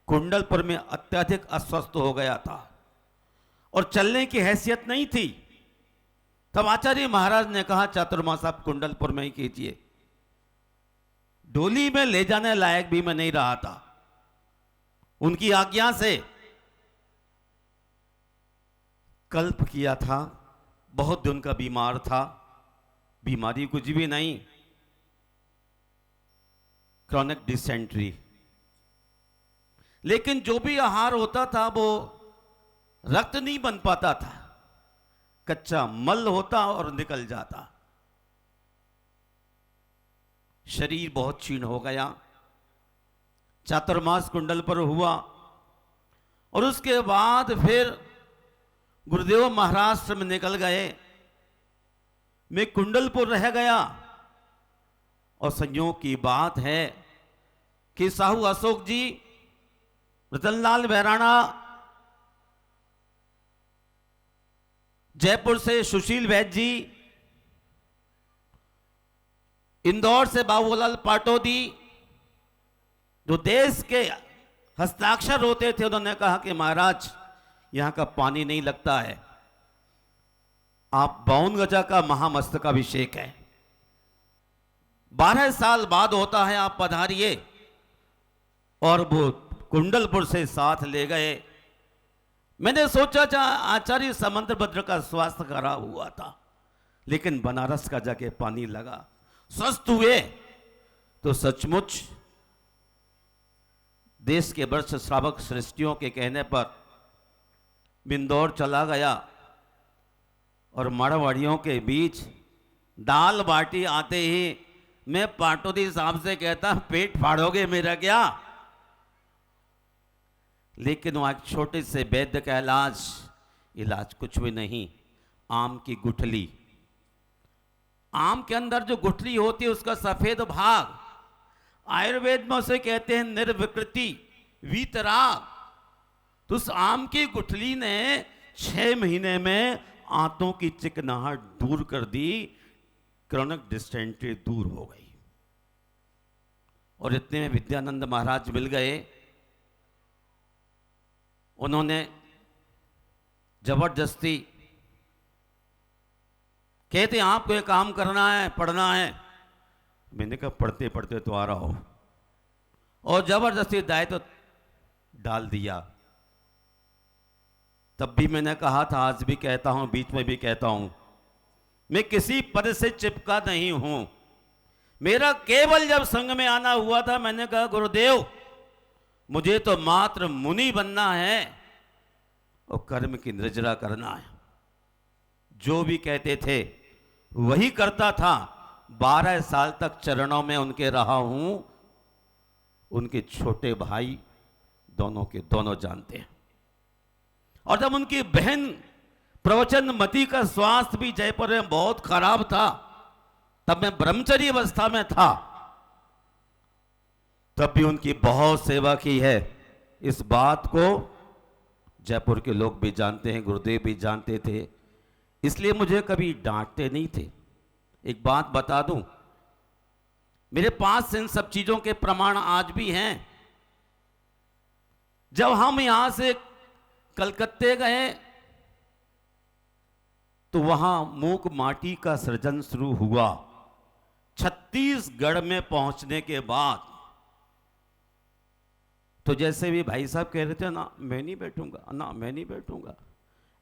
A: कुंडलपुर में अत्यधिक अस्वस्थ हो गया था और चलने की हैसियत नहीं थी। तब आचार्य महाराज ने कहा चातुर्मास आप कुंडलपुर में ही कीजिए। डोली में ले जाने लायक भी मैं नहीं रहा था। उनकी आज्ञा से कल्प किया था। बहुत दिन का बीमार था, बीमारी कुछ भी नहीं, क्रॉनिक डिसेंट्री। लेकिन जो भी आहार होता था वो रक्त नहीं बन पाता था, कच्चा मल होता और निकल जाता। शरीर बहुत क्षीण हो गया। चातुर्मास कुंडल पर हुआ और उसके बाद फिर गुरुदेव महाराष्ट्र में निकल गए। मैं कुंडलपुर रह गया और संयोग की बात है कि साहू अशोक जी, रतनलाल भैराणा, जयपुर से सुशील वैद्य जी, इंदौर से बाबूलाल पाटोदी, जो देश के हस्ताक्षर होते थे, उन्होंने कहा कि महाराज यहां का पानी नहीं लगता है, आप 52 गजा का महामस्तकाभिषेक है, 12 साल बाद होता है, आप पधारिए। और वो कुंडलपुर से साथ ले गए। मैंने सोचा था आचार्य समंतभद्र का स्वास्थ्य खराब हुआ था, लेकिन बनारस का जाके पानी लगा, स्वस्थ हुए। तो सचमुच देश के वर्ष श्रावक श्रेष्ठियों के कहने पर बिंदौर चला गया और मारवाड़ियों के बीच दाल बाटी आते ही मैं पाटोदी साहब से कहता पेट फाड़ोगे मेरा क्या। लेकिन वहां एक छोटे से वैद्य का इलाज कुछ भी नहीं, आम की गुठली। आम के अंदर जो गुठली होती है उसका सफेद भाग, आयुर्वेद में उसे कहते हैं निर्विकृति वीतराग। तो उस आम की गुठली ने 6 महीने में आंतों की चिकनाहट दूर कर दी, क्रॉनिक डिसेंट्री दूर हो गई। और इतने में विद्यानंद महाराज मिल गए। उन्होंने जबरदस्ती कहते आपको ये काम करना है, पढ़ना है। मैंने कहा पढ़ते पढ़ते तो आ रहा हो, और जबरदस्ती दायित्व तो डाल दिया। तब भी मैंने कहा था, आज भी कहता हूं, बीच में भी कहता हूं, मैं किसी पद से चिपका नहीं हूं। मेरा केवल जब संघ में आना हुआ था, मैंने कहा गुरुदेव मुझे तो मात्र मुनि बनना है और कर्म की निर्जरा करना है। जो भी कहते थे वही करता था। 12 साल तक चरणों में उनके रहा हूं। उनके छोटे भाई दोनों के दोनों जानते हैं। और जब उनकी बहन प्रवचन मती का स्वास्थ्य भी जयपुर में बहुत खराब था, तब मैं ब्रह्मचर्य अवस्था में था, तब भी उनकी बहुत सेवा की है। इस बात को जयपुर के लोग भी जानते हैं, गुरुदेव भी जानते थे, इसलिए मुझे कभी डांटते नहीं थे। एक बात बता दूं, मेरे पास इन सब चीजों के प्रमाण आज भी हैं। जब हम यहां से कलकत्ते गए तो वहां मूक माटी का सृजन शुरू हुआ। छत्तीसगढ़ में पहुंचने के बाद तो जैसे भी भाई साहब कह रहे थे ना मैं नहीं बैठूंगा, ना मैं नहीं बैठूंगा,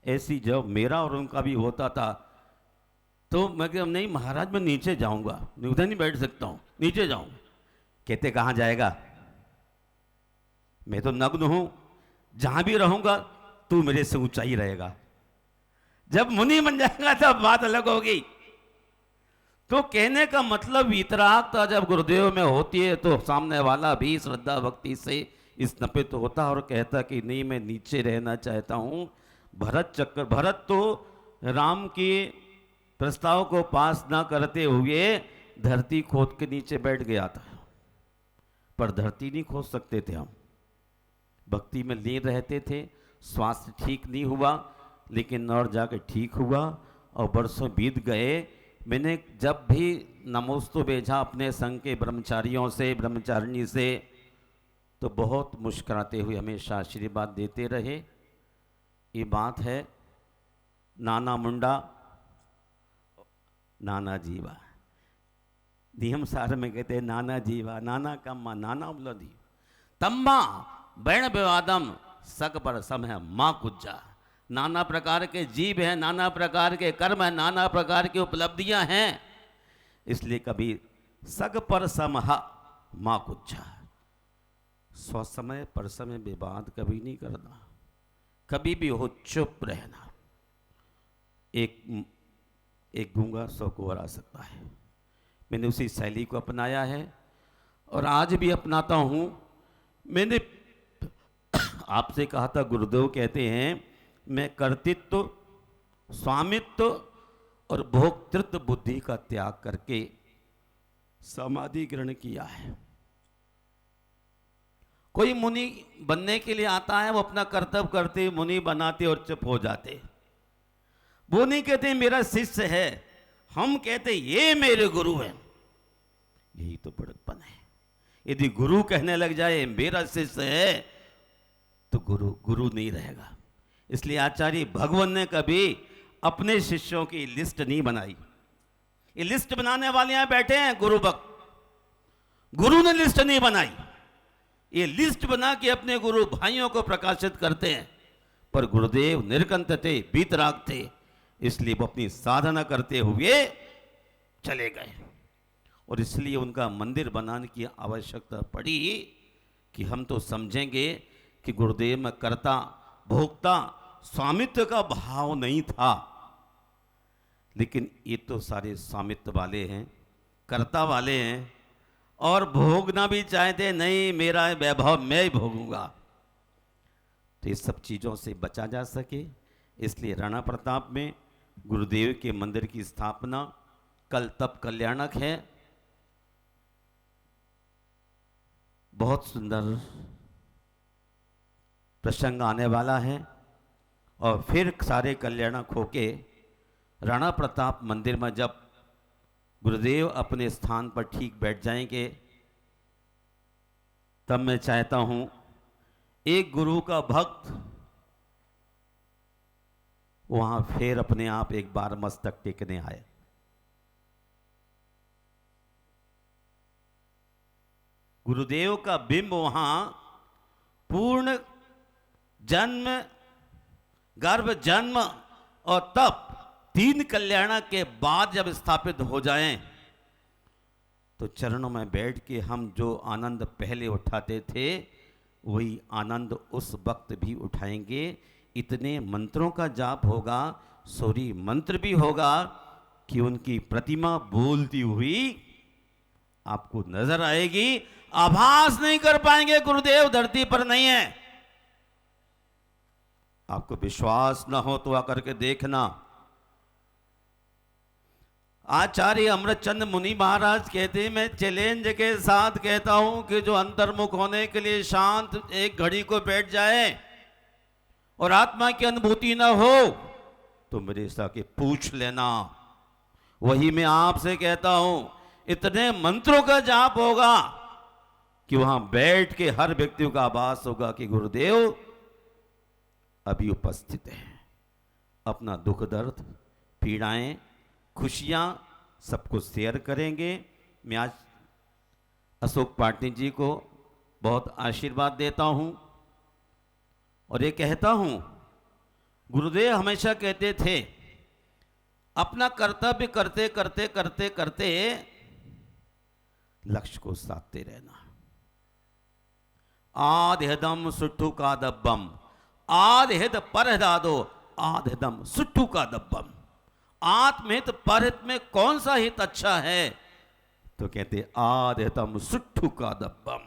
A: ऐसी जब मेरा और उनका भी होता था तो मैं कह नहीं महाराज मैं नीचे जाऊंगा, उधर नहीं बैठ सकता हूं, नीचे जाऊंगा। कहते कहाँ जाएगा, मैं तो नग्न हूं, जहां भी रहूंगा तू मेरे से ऊंचाई रहेगा। जब मुनि बन जाएगा तब बात अलग होगी। तो कहने का मतलब वितरागता जब गुरुदेव में होती है तो सामने वाला भी श्रद्धा भक्ति से स्नपित होता और कहता कि नहीं, मैं नीचे रहना चाहता हूं। भरत तो राम के प्रस्ताव को पास ना करते हुए धरती खोद के नीचे बैठ गया था, पर धरती नहीं खोद सकते थे हम। भक्ति में लीन रहते थे, स्वास्थ्य ठीक नहीं हुआ, लेकिन और जाकर ठीक हुआ और वर्षों बीत गए। मैंने जब भी नमोस्तु भेजा अपने संघ के ब्रह्मचारियों से, ब्रह्मचारिणी से, तो बहुत मुस्कुराते हुए हमेशा आशीर्वाद देते रहे। ये बात है नाना मुंडा नाना जीवा, नियम सार में कहते हैं नाना जीवा, नाना कम्मा नाना उलधी तम्मा बैण विवादम सग पर सम है माँ कुज्जा। नाना प्रकार के जीव हैं, नाना प्रकार के कर्म हैं, नाना प्रकार की उपलब्धियां हैं, इसलिए कभी सग पर समहा माँ कुज्जा। स्व समय पर समय विवाद कभी नहीं करना, कभी भी हो चुप रहना। एक गूंगा 100 को हरा सकता है। मैंने उसी शैली को अपनाया है और आज भी अपनाता हूं। मैंने आपसे कहा था, गुरुदेव कहते हैं मैं कर्तृत्व, स्वामित्व और भोक्तृत्व बुद्धि का त्याग करके समाधि ग्रहण किया है। कोई मुनि बनने के लिए आता है, वो अपना कर्तव्य करते मुनि बनाते और चुप हो जाते। वो नहीं कहते मेरा शिष्य है, हम कहते ये मेरे गुरु हैं। यही तो बड़प्पन है। यदि गुरु कहने लग जाए मेरा शिष्य है तो गुरु नहीं रहेगा। इसलिए आचार्य भगवान ने कभी अपने शिष्यों की लिस्ट नहीं बनाई। ये लिस्ट बनाने वाले यहां बैठे हैं गुरु भक्त, गुरु ने लिस्ट नहीं बनाई। ये लिस्ट बना के अपने गुरु भाइयों को प्रकाशित करते हैं, पर गुरुदेव निर्कंत थे, वीतराग थे, इसलिए वो अपनी साधना करते हुए चले गए। और इसलिए उनका मंदिर बनाने की आवश्यकता पड़ी कि हम तो समझेंगे कि गुरुदेव में कर्ता, भोक्ता, स्वामित्व का भाव नहीं था, लेकिन ये तो सारे स्वामित्व वाले हैं, कर्ता वाले हैं, और भोगना भी चाहते नहीं, मेरा वैभव मैं ही भोगूंगा। तो इस सब चीज़ों से बचा जा सके, इसलिए राणा प्रताप में गुरुदेव के मंदिर की स्थापना कल तप कल्याणक है। बहुत सुंदर प्रसंग आने वाला है और फिर सारे कल्याणक होके राणा प्रताप मंदिर में जब गुरुदेव अपने स्थान पर ठीक बैठ जाएंगे, तब मैं चाहता हूं एक गुरु का भक्त वहां फिर अपने आप एक बार मस्तक टेकने आए। गुरुदेव का बिंब वहां पूर्ण जन्म, गर्भ, जन्म और तप 3 कल्याण के बाद जब स्थापित हो जाएं, तो चरणों में बैठ के हम जो आनंद पहले उठाते थे वही आनंद उस वक्त भी उठाएंगे। इतने मंत्रों का जाप होगा, सूर्य मंत्र भी होगा कि उनकी प्रतिमा बोलती हुई आपको नजर आएगी। आभास नहीं कर पाएंगे गुरुदेव धरती पर नहीं है। आपको विश्वास ना हो तो आकर के देखना। आचार्य अमृतचंद मुनि महाराज कहते हैं, मैं चैलेंज के साथ कहता हूं कि जो अंतर्मुख होने के लिए शांत एक घड़ी को बैठ जाए और आत्मा की अनुभूति ना हो तो मेरे से आके पूछ लेना। वही मैं आपसे कहता हूं, इतने मंत्रों का जाप होगा कि वहां बैठ के हर व्यक्ति का आभास होगा कि गुरुदेव अभी उपस्थित है। अपना दुख दर्द, पीड़ाएं, खुशियां सबको शेयर करेंगे। मैं आज अशोक पाटनी जी को बहुत आशीर्वाद देता हूं और ये कहता हूं, गुरुदेव हमेशा कहते थे अपना कर्तव्य करते करते करते करते लक्ष्य को साधते रहना। आधेदम सुट्ठू का दब्बम, आधेद परहदादो आधेदम सुट्ठू का दब्बम। आत्महित परहित में कौन सा हित अच्छा है? तो कहते आधेदम सुट्ठू का दब्बम,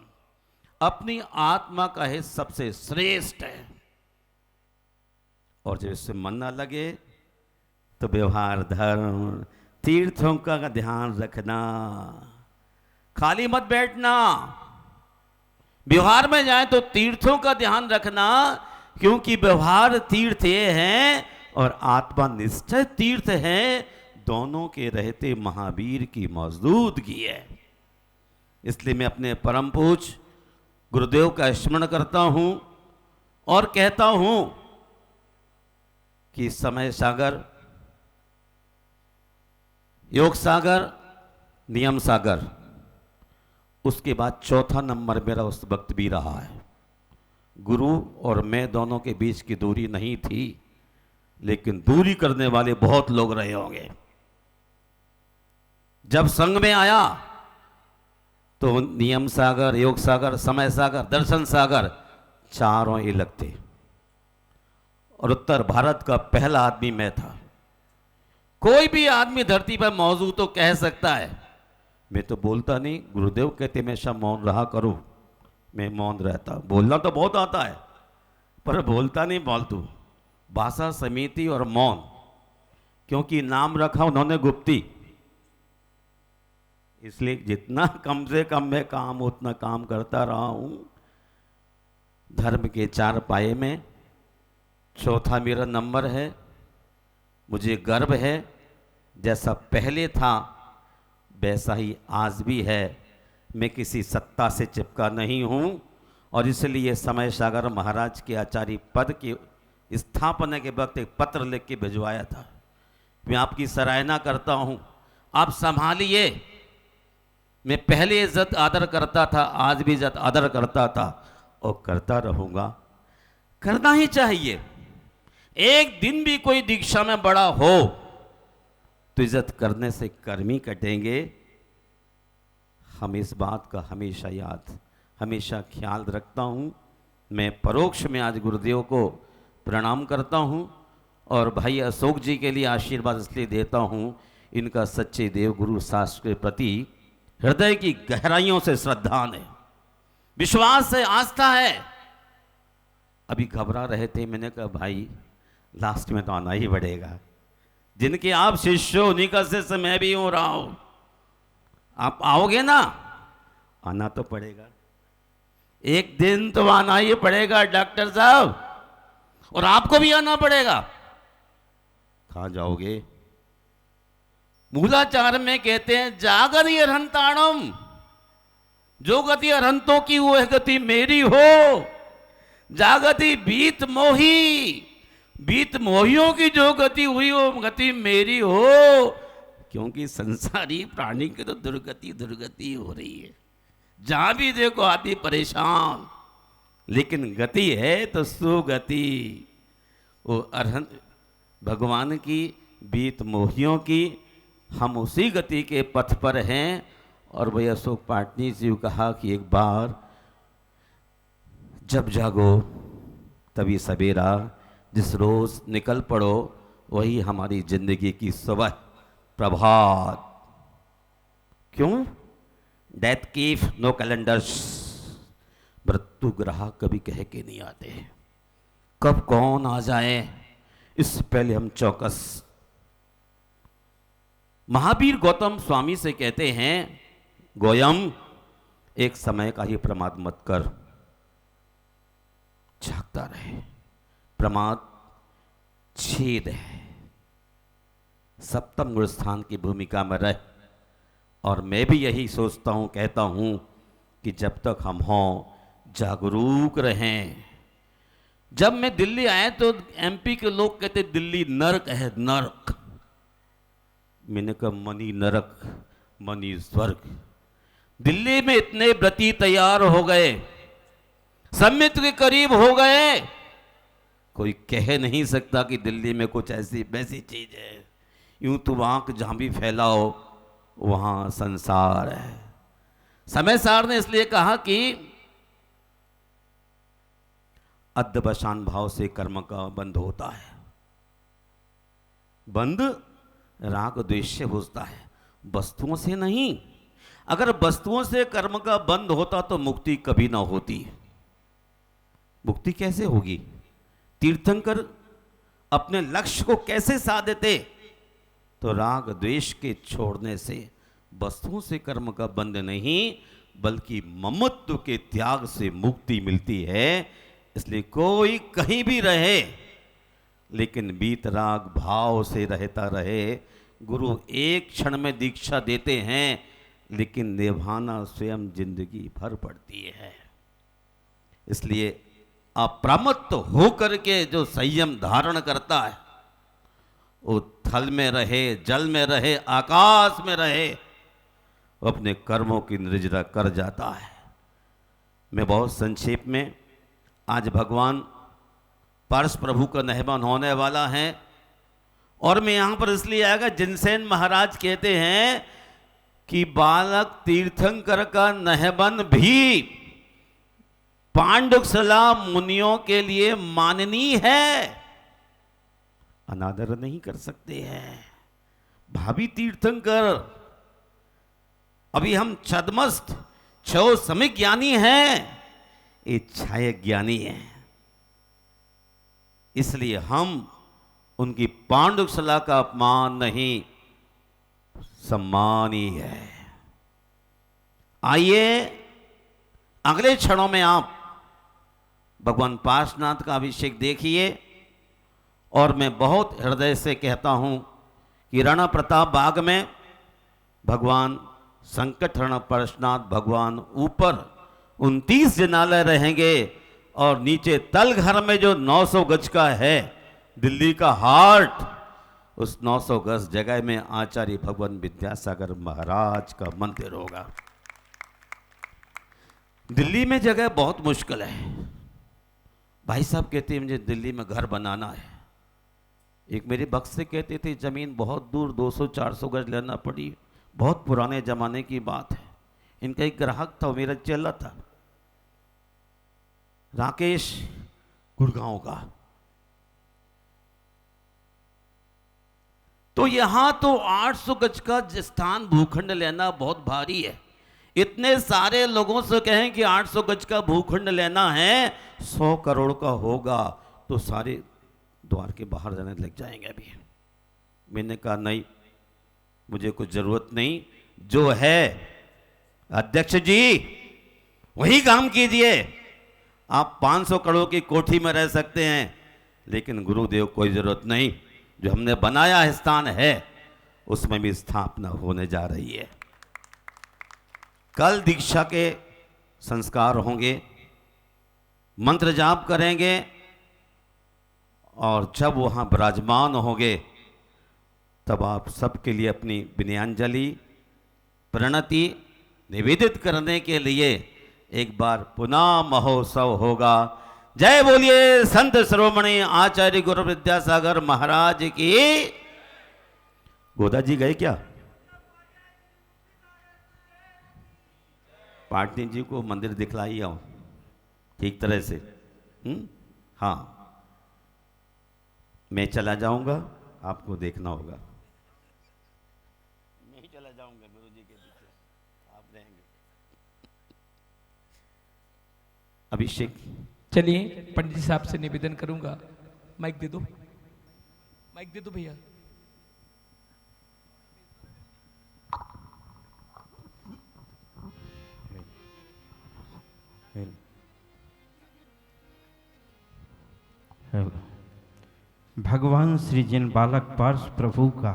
A: अपनी आत्मा का हित सबसे श्रेष्ठ है। और जब इससे मन ना लगे तो व्यवहार, धर्म, तीर्थों का ध्यान रखना, खाली मत बैठना। व्यवहार में जाए तो तीर्थों का ध्यान रखना, क्योंकि व्यवहार तीर्थ ये है और आत्मा निश्चय तीर्थ है। दोनों के रहते महावीर की मौजूदगी है। इसलिए मैं अपने परम पूज्य गुरुदेव का स्मरण करता हूं और कहता हूं कि समय सागर, योग सागर, नियम सागर, उसके बाद चौथा नंबर मेरा उस वक्त भी रहा है। गुरु और मैं दोनों के बीच की दूरी नहीं थी, लेकिन दूरी करने वाले बहुत लोग रहे होंगे। जब संग में आया तो नियम सागर, योग सागर, समय सागर, दर्शन सागर, चारों ही लगते। और उत्तर भारत का पहला आदमी मैं था। कोई भी आदमी धरती पर मौजूद तो कह सकता है, मैं तो बोलता नहीं। गुरुदेव कहते हमेशा मौन रहा करो, मैं मौन रहता। बोलना तो बहुत आता है पर बोलता नहीं, फालतू भाषा समिति और मौन, क्योंकि नाम रखा उन्होंने गुप्ती। इसलिए जितना कम से कम मैं काम उतना काम करता रहा हूं। धर्म के चार पाए में चौथा मेरा नंबर है। मुझे गर्व है, जैसा पहले था वैसा ही आज भी है। मैं किसी सत्ता से चिपका नहीं हूं और इसलिए समय सागर महाराज के आचार्य पद की स्थापना के वक्त एक पत्र लिख के भिजवाया था। मैं आपकी सराहना करता हूं, आप संभालिए। मैं पहले इज्जत आदर करता था, आज भी इज्जत आदर करता था और करता रहूंगा। करना ही चाहिए। एक दिन भी कोई दीक्षा में बड़ा हो तो इज्जत करने से कर्म ही कटेंगे। हम इस बात का हमेशा याद, हमेशा ख्याल रखता हूं। मैं परोक्ष में आज गुरुदेव को प्रणाम करता हूं और भाई अशोक जी के लिए आशीर्वाद इसलिए देता हूं, इनका सच्चे देव गुरु शास्त्र के प्रति हृदय की गहराइयों से श्रद्धा है, विश्वास है, आस्था है। अभी घबरा रहे थे, मैंने कहा भाई लास्ट में तो आना ही पड़ेगा। जिनके आप शिष्य हो उन्हीं का शिष्य मैं भी हो रहा हूं। आप आओगे ना, आना तो पड़ेगा, एक दिन तो आना ही पड़ेगा डॉक्टर साहब, और आपको भी आना पड़ेगा। कहां जाओगे? मूलाचार में कहते हैं जागरी अरहंताणम, जो गति अरहंतों की वो है गति मेरी हो। जागति बीत मोही, बीत मोहियों की जो गति हुई वो गति मेरी हो। क्योंकि संसारी प्राणी की तो दुर्गति दुर्गति हो रही है। जहां भी देखो आदमी परेशान, लेकिन गति है तो सुगति। वो अरहंत भगवान की, बीत मोहियों की, हम उसी गति के पथ पर हैं। और वही अशोक पाटनी जी ने कहा कि एक बार जब जागो तभी सवेरा, जिस रोज निकल पड़ो वही हमारी जिंदगी की सुबह, प्रभात। क्यों? डेथ कीफ नो कैलेंडर्स, मृत्यु ग्राहक कभी कह के नहीं आते। कब कौन आ जाए इससे पहले हम चौकस। महावीर गौतम स्वामी से कहते हैं, गोयम एक समय का ही प्रमाद मत कर, झांकता रहे। प्रमाद छेद है, सप्तम गुण स्थान की भूमिका में रह। और मैं भी यही सोचता हूं, कहता हूं कि जब तक हम हों जागरूक रहें। जब मैं दिल्ली आया तो एमपी के लोग कहते दिल्ली नरक है, नरक। मैंने कहा मनी नरक मनी स्वर्ग। दिल्ली में इतने व्रती तैयार हो गए, सम्मित के करीब हो गए, कोई कह नहीं सकता कि दिल्ली में कुछ ऐसी वैसी चीज है। यूं तो आंख जहां भी फैलाओ वहां संसार है। समय सार ने इसलिए कहा कि अध्यवसान भाव से कर्म का बंध होता है। बंध राग द्वेष से होता है, वस्तुओं से नहीं। अगर वस्तुओं से कर्म का बंध होता तो मुक्ति कभी ना होती। मुक्ति कैसे होगी? तीर्थंकर अपने लक्ष्य को कैसे साधते? तो राग द्वेष के छोड़ने से, वस्तुओं से कर्म का बंध नहीं बल्कि ममत्व के त्याग से मुक्ति मिलती है। इसलिए कोई कहीं भी रहे लेकिन बीतराग भाव से रहता रहे। गुरु एक क्षण में दीक्षा देते हैं लेकिन निभाना स्वयं जिंदगी भर पड़ती है। इसलिए अप्रमत्त होकर के जो संयम धारण करता है वो थल में रहे, जल में रहे, आकाश में रहे, वो अपने कर्मों की निर्जरा कर जाता है। मैं बहुत संक्षेप में, आज भगवान पारस प्रभु का नहबन होने वाला है और मैं यहाँ पर इसलिए आएगा, जिनसेन महाराज कहते हैं कि बालक तीर्थंकर का नहबन भी पांडुकशला मुनियों के लिए माननीय है, अनादर नहीं कर सकते हैं। भावी तीर्थंकर, अभी हम छदमस्त छो समिक ज्ञानी हैं, ये छाय ज्ञानी हैं। इसलिए हम उनकी पांडुकशला का अपमान नहीं, सम्मान ही है। आइए अगले क्षणों में आप भगवान पार्श्वनाथ का अभिषेक देखिए। और मैं बहुत हृदय से कहता हूं कि राणा प्रताप बाग में भगवान संकटहरण पार्श्वनाथ भगवान ऊपर 29 जनालय रहेंगे और नीचे तल घर में जो 900 गज का है दिल्ली का हार्ट, उस 900 गज जगह में आचार्य भगवान विद्यासागर महाराज का मंदिर होगा। दिल्ली में जगह बहुत मुश्किल है। भाई साहब कहते हैं मुझे दिल्ली में घर बनाना है। एक मेरे बख्श से कहते थे जमीन बहुत दूर 200-400 गज लेना पड़ी, बहुत पुराने जमाने की बात है। इनका एक ग्राहक था, मेरा चेला था, राकेश गुड़गांव का। तो यहां तो 800 गज का स्थान भूखंड लेना बहुत भारी है। इतने सारे लोगों से कहें कि 800 गज का भूखंड लेना है, 100 करोड़ का होगा तो सारे द्वार के बाहर जाने लग जाएंगे। अभी मैंने कहा नहीं, मुझे कुछ जरूरत नहीं, जो है अध्यक्ष जी वही काम कीजिए। आप 500 करोड़ की कोठी में रह सकते हैं लेकिन गुरुदेव कोई जरूरत नहीं, जो हमने बनाया है स्थान है उसमें भी स्थापना होने जा रही है। कल दीक्षा के संस्कार होंगे, मंत्र जाप करेंगे और जब वहाँ विराजमान होंगे तब आप सबके लिए अपनी विनयांजलि प्रणति निवेदित करने के लिए एक बार पुनः महोत्सव होगा। जय बोलिए संत शिरोमणि आचार्य गुरु विद्यासागर महाराज की। गोदा जी गए क्या? पाटनी जी को मंदिर दिखलाई आओ ठीक तरह से। हाँ, मैं चला जाऊंगा, आपको देखना होगा। मैं ही चला जाऊंगा गुरु जी के पीछे, आप रहेंगे। अभिषेक,
H: चलिए पंडित जी साहब से निवेदन करूंगा, माइक दे दो, माइक दे दो भैया।
B: भगवान श्री जिन बालक पार्श प्रभु का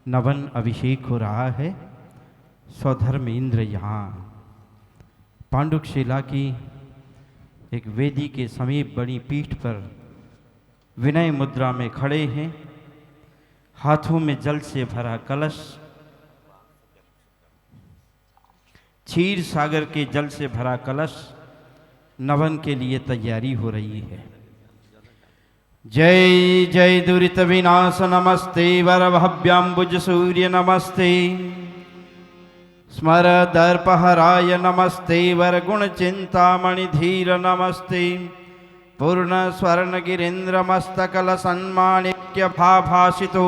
B: नवन अभिषेक हो रहा है। स्वधर्म इंद्र यहाँ पांडुकशिला की एक वेदी के समीप बड़ी पीठ पर विनय मुद्रा में खड़े हैं। हाथों में जल से भरा कलश, क्षीर सागर के जल से भरा कलश नवन के लिए तैयारी हो रही है। जय जय दुरित विनाश नमस्ते वरभव्याम्बुज सूर्य नमस्ते स्मर दर्पहराय नमस्ते वरगुण चिंतामणि धीर नमस्ते पूर्ण स्वर्ण गिरीन्द्र मस्तकल सन्माणिक्य भाभासितो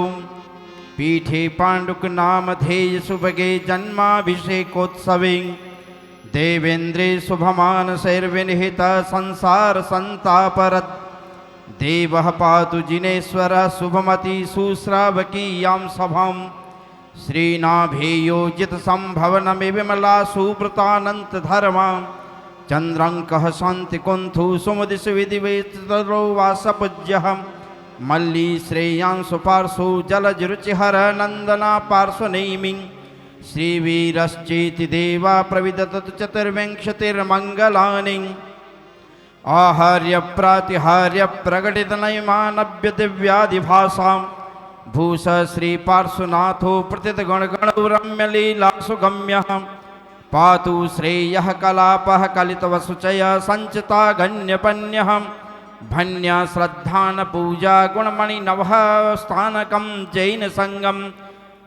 B: पीठे पाण्डुक नामधेय सुभगे जन्माभिषेकोत्सवे देवेन्द्रे शुभमानसैर्विनिहित संसार संतापरत् देवः पातु जिनेश्वर शुभमति सुश्रावकीयां सभां श्रीनाभेयोजित संभवनमि विमला सुव्रतानंत धर्मा चंद्रंकः शांति कुंथु सुमदिश विधिवेतरो वासपूज्यः मल्ली श्रेयांसु पार्श्व जलज रुचिहर नंदना पार्श्वनेमि श्रीवीरश्चेति देवा प्रविदतु चतुर्विंशतिर्मंगलानि आहार्य प्रातिहार्य प्रकटित नैमानव्य दिव्यादिभाषा भूष श्री पार्श्वनाथो प्रतित गण रम्य लीला सुगम्य पातु श्रेयः कलापः कलितवसुचय संचिता गण्यपन्य भन्य श्रद्धान पूजा गुणमणि नवः स्थानकं जैन संगम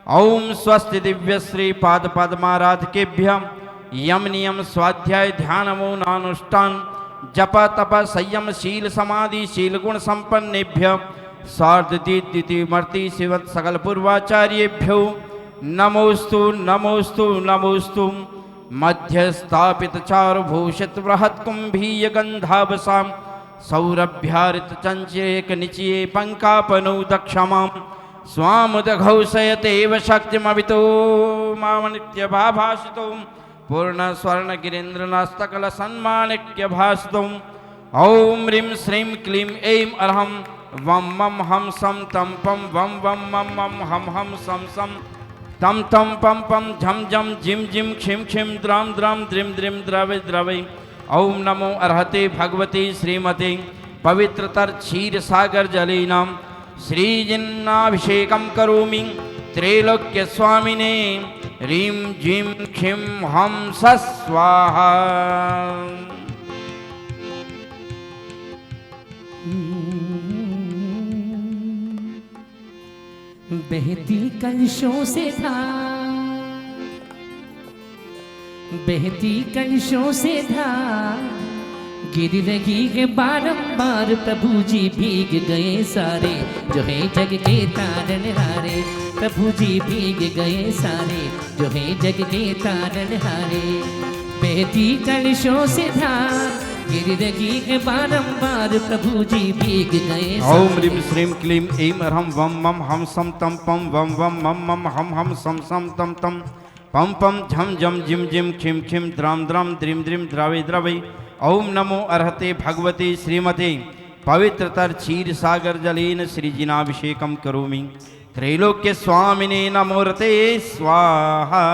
B: ओम स्वस्ति दिव्य श्री पाद पद्माराधकेभ्य यम नियम स्वाध्याय ध्यान मौनानुष्ठान जप तप संयम शील समाधि शील गुण संपन्नेभ्य सार्धद्वितीयमूर्ति शिवत सकल पूर्वाचार्येभ्यो नमोस्तु नमोस्तु नमोस्तु मध्य स्थापित चारुभूषित बृहत् कुंभीय गंधावसाम सौरभ्यारित चंचेक निचये पंकापनो दक्षमां स्वामुदघौषयतेव शक्तिमवितो मामनित्य भाभासितो पूर्ण स्वर्ण गिरीन्द्र नास्तकल सन्मानिक्य भासितो ओम ह्रीं श्रीं क्लीं ऐं अरहं वम मम हम सम तम पम वम वम मम मम हम सम सम तम तम पम पम झम झम जिम जिम क्षिम क्षिम द्राम द्राम द्रिम द्रिम द्रवे द्रवे ओम नमो अर्हते भगवते श्रीमते पवित्रतर क्षीर सागर जलेनां श्रीजिन्नाभिषेकं करोमि त्रैलोक्य स्वामिने ह्रीं जीं क्षिं हम स्वाहा।
D: बहती कलशों से धार, बहती कलशों से धार गिर रही है बारंबार। प्रभु जी भीग गए सारे जो है जग के तारनहारे। प्रभु जी भीग गए सारे जो है जग के तारनहारे। बहती कलशों से धार गिर रही है बारंबार। प्रभु जी भीग गए
B: ओम ह्रीं श्रीं क्लीं ऐं अरहं वम मम हम सम तम पम वम वम मम मम हम सम सम तम तम पम पम झम झम जिम जिम खिम खिम द्राम द्राम द्रिम द्रिम द्रवे द्रवे ओम नमो अर्हते भगवते श्रीमते पवित्रतर क्षीर सागर जलेन श्रीजिनाभिषेकं करोमि त्रैलोक्य स्वामिने नमोरते स्वाहा।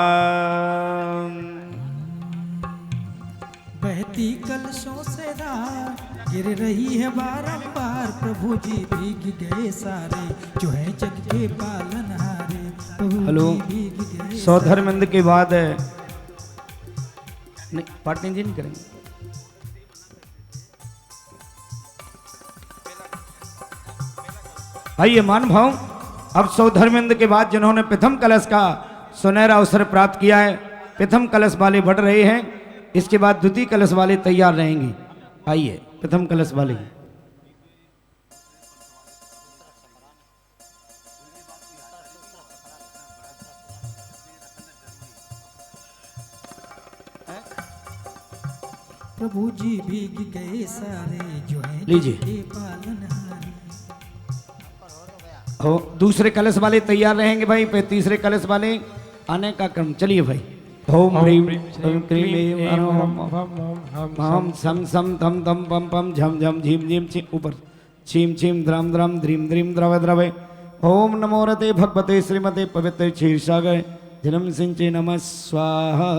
I: बहती कलशों से धार गिर रही है बारंबार। प्रभु जी भीग गए सारे जो है जग के पालनहारे।
J: हेलो, सौधर्मंद के बाद नहीं पार्टनर जी नहीं करेंगे। आइए मान भाव, अब सौधर्मेंद्र के बाद जिन्होंने प्रथम कलश का सुनहरा अवसर प्राप्त किया है, प्रथम कलश वाले बढ़ रहे हैं, इसके बाद द्वितीय कलश वाले तैयार रहेंगे। आइए प्रथम कलश वाले।
I: प्रभु जी भीग गए सारे जो है
J: लीजिए।
I: पालनहारे।
J: हो दूसरे कलश वाले तैयार रहेंगे भाई, पे तीसरे कलश वाले आने का क्रम। चलिए भाई। ओम ह्रीं श्रीं क्लीं ऐं अरहं हम सम सम तम तम पम पम झम झम झीम झीम छिम ऊपर छीम छीम द्राम द्राम द्रीम द्रीम द्रवे द्रवे ओम नमो रते भगवते श्रीमते पवित्र क्षीरसागर जन्म सिंचे नमः स्वाहा।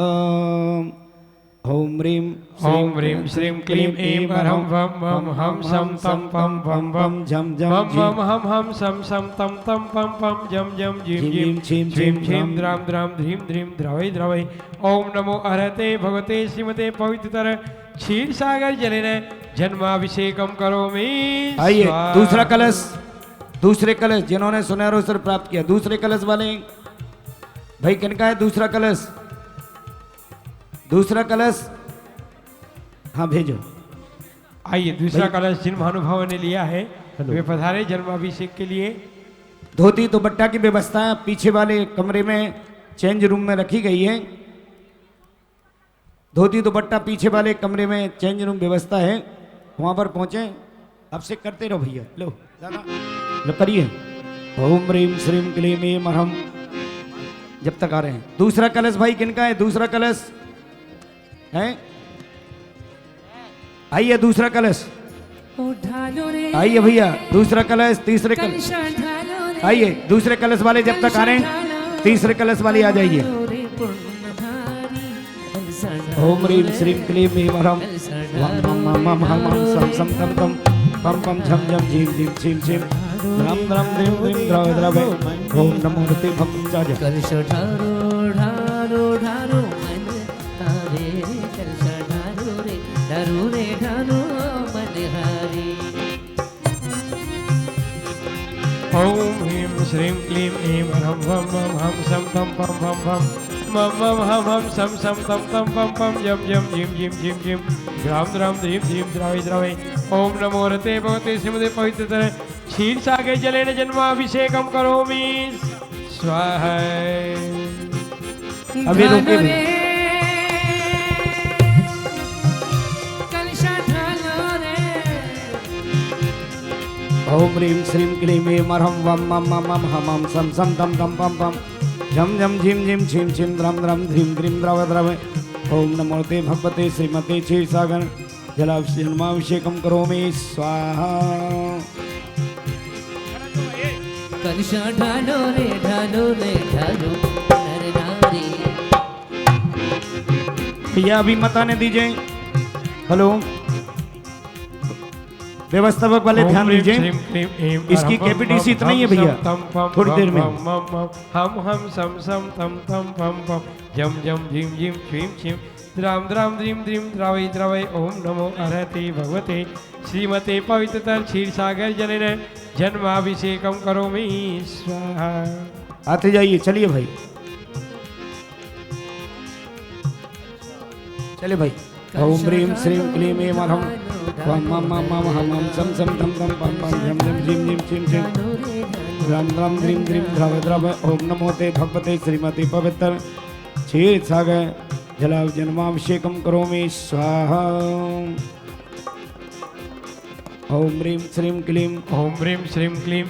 J: ओम ह्रीं श्रीं क्लीं ऐं अरहं वम वम हम सम तम पम पम पम झम झम
H: वम हम सम सम तम तम पम पम जम जम जीम जीम
J: छीम
H: छीम छीम द्राम द्राम ध्रीम ध्रीम द्रवै द्रवै ओम नमो अर्हते भगवते श्रीमते पवित्रतर क्षीर सागर जलेन जन्माभिषेकम करोमि।
J: आइए दूसरा कलश, दूसरे कलश जिन्होंने सुनहरा अवसर प्राप्त किया, दूसरे कलश वाले भाई किनका है दूसरा कलश? दूसरा कलश हाँ भेजो।
K: आइए दूसरा कलश जिन महानुभावों ने लिया है वे पधारे जन्माभिषेक के लिए।
J: धोती दुपट्टा की व्यवस्था पीछे वाले कमरे में चेंज रूम में रखी गई है। धोती दुपट्टा पीछे वाले कमरे में चेंज रूम व्यवस्था है, वहां पर पहुंचे। अब से करते रहो भैया, लो ज्यादा लो करिए। ओम ह्रीम श्रीम क्लीम ऐं अरहम जब तक आ रहे हैं। दूसरा कलश भाई किनका है? दूसरा कलश है, आइए दूसरा कलश आइए भैया, दूसरा कलश तीसरे कलश आइए। दूसरे कलश वाले जब तक आ रहे हैं तीसरे कलश वाले आ जाइए। ओम ह्रीम श्रीम क्लीम ऐं अरहम वम मम मम हम सम सम तम तम पम पम झम झम झीम झीम छीम छीम राम राम द्रीम द्रीम द्रव द्रव ओम नमो हृते भम जाजा।
D: कलश ढारो ढारो ढारो मन तारे, कलश ढारो रे ढारो रे ढारो मन हारे।
K: ओम ह्रीम श्रीम क्लीम ऐं अरहम वम मम हम सम तम पम पम पम मम मम हम सम सम तम तम पम पम जम जम झीम झीम झीम झीम राम राम द्रीम द्रीम द्रवे द्रवे ओम नमो हृते भगवते श्रीमते पवित्र क्षीर सागर जलेन जन्माभिषेकम करोमि स्वाहा।
J: अभी रोके भी। ओम ह्रीम श्रीम क्लीम ऐं अरहम वम मम मम हम सम सम तम तम पम पम झम झम झिम झिम छिम छिम द्रम द्रम ध्रीम द्रीम द्रव द्रव ओम नमो ते भगवते श्रीमते क्षीर सागर जलाभिषेकम करोमि स्वाहा।
D: कलश ढालो रे ढालो रे ढालो नर नारी।
J: भैया अभी मत आने दीजिए। हेलो व्यवस्थापक वाले ध्यान दीजिए, इसकी कैपेसिटी इतना ही है भैया, थोड़ी देर में।
K: हम सम सम तम तम पम पम जम जम झिम झिम छीम छीम द्राम द्राम द्रीम द्रीम द्रावै द्रावै ओम नमो अर्हते भगवते श्रीमते पवित्र क्षीर सागर जलेन जन्माभिषेकम करोमि स्वाहा।
J: आते जाइए, चलिए भाई, चलिए भाई। ओम ह्रीम श्रीम क्लीम ऐं अरहम वम मम मम हम सम सम तम तम पम पम झम झम झिम झिम छिम छिम राम राम द्रीम द्रीम द्रव द्रव ओम नमो ते भगवते श्रीमते पवित्र क्षीर सागर जलाभिषेकम करोमि स्वाहा। ओम ह्रीम श्रीम क्लीम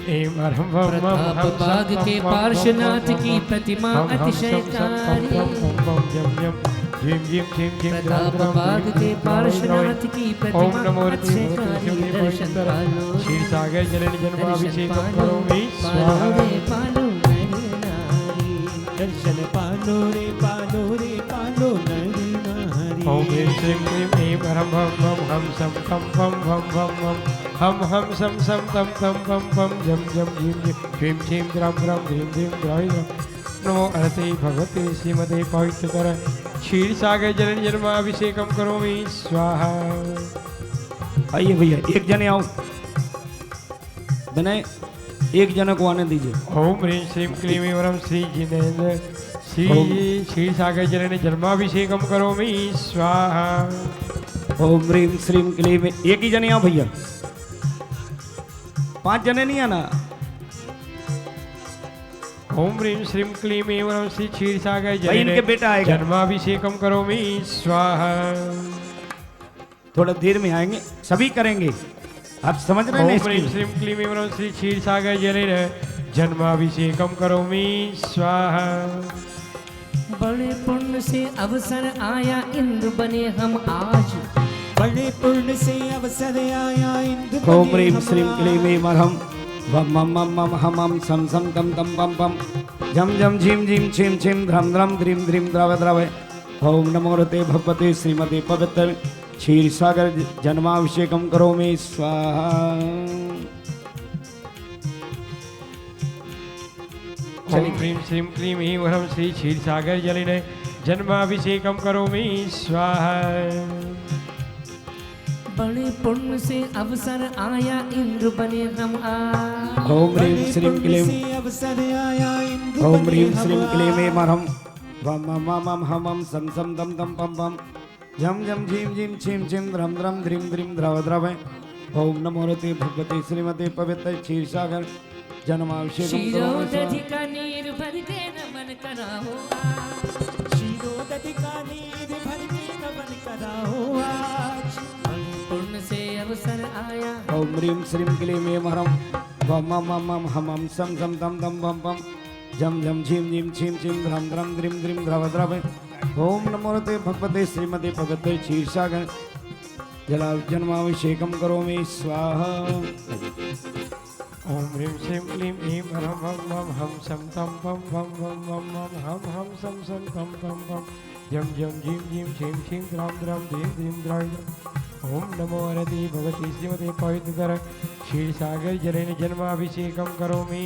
K: ऐं अरहम वम मम हम
D: बाग के पार्श्वनाथ की प्रतिमा अतिशयकारी।
K: झिम झिम झिम झिम
D: प्रताप बाग के पार्श्वनाथ की प्रतिमा अतिशयकारी। दर्शन पालो
K: क्षीर सागर जलेन जन्माभिषेकम करोमि स्वाहा।
I: दर्शन पालो रे पालो रे पालो नरी नारी।
K: ओम ह्रीम श्रीम क्लीम ऐं अरहम वम मम हम सम तम पम पम पम हम सम सम तम तम पम पम झम झम झिम झिम छीम छीम द्रम द्रम धीम धीम द्रवै नमो अर्हते भगवते श्रीमते पवित्र क्षीर सागर जलेन जन्माभिषेकम करोमि स्वाहा।
J: आइए भैया, एक जने आओ, विनय एक जने को आने दीजिए।
K: ओम ह्रीम श्रीम क्लीम ऐं अरहम श्री जिनेन्द्र श्री क्षीर सागर जलेन जन्माभिषेकम करोमि स्वाहा।
J: ओम ह्रीम श्रीम क्लीम एक ही जने आओ भैया, 5 जने नहीं आना।
K: ओम ह्रीम श्रीम क्लीम ऐं अरहम श्री क्षीर सागर
J: भाई इनके बेटा आएगा,
K: जन्माभिषेकम करोमि स्वाहा।
J: थोड़ा देर में आएंगे, सभी करेंगे, आप समझ रहे हैं।
K: ओम ह्रीम श्रीम क्लीम ऐं अरहम श्री क्षीर सागर जलेन जन्माभिषेकम करोमि स्वाहा।
D: बड़े पुण्य से अवसर आया इंद्र बने हम आज।
I: बड़े पुण्य से अवसर आया इंद्र।
J: ओम ह्रीम श्रीम क्लीम ऐं अरहम वम मम मम हम सम सम तम तम पम पम झम झम झिम झिम छिम छिम ध्रम द्रम द्रीम द्रीम द्रव द्रव ओम नमो हृते भगवते श्रीमते पवित्र क्षीर सागर जन्माभिषेकम करोमि स्वाहा।
K: ओम ह्रीम श्रीम क्लीम ऐं अरहम श्री क्षीर सागर जलेन जन्माभिषेकम करोमि स्वाहा।
D: बड़े पुण्य से अवसर आया इंद्र बने हम आज।
J: ओम ह्रीम श्रीम क्लीम
I: अवसर आया इंद्र।
J: ओम ह्रीम श्रीम क्लीम ऐं अरहम वम मम हम सम सम तम तम पम पम झम झम झीम झीम छीम छीम द्रम द्रम द्रीम द्रीम द्रव द्रव ओम नमो रते भगवते श्रीमते पवित्र क्षीर सागर जन्माभिषेकम
D: क्षीरोदधि का नीर भर के नमन कराओ
I: क्षीरोदधि का नीर भर के नमन कराओ आज
D: पुण्य से अवसर आया
J: ओम ह्रीम श्रीम क्लीम ऐं ह्रम वम मम मम हम सम सम तम तम पम पम झम झम झीम झीम छीम छीम द्रम द्रम द्रीम द्रीम द्रव द्रव ओम नमो रते भगवते श्रीमते पवित्र क्षीर सागर जन्माभिषेकम करोमि स्वाहा
K: ओम ह्रीं श्रीं क्लीं ऐं ह्रं वं वं हम सम तम पम वम वम वम वम हम सम सम तम तम पम जम जम झीं झीं छीं छीं द्रां द्रां धीं धीं द्रां ओम नमो हरति भगवती श्रीमते पवित्र क्षीर सागर जलेन जन्माभिषेकम करोमि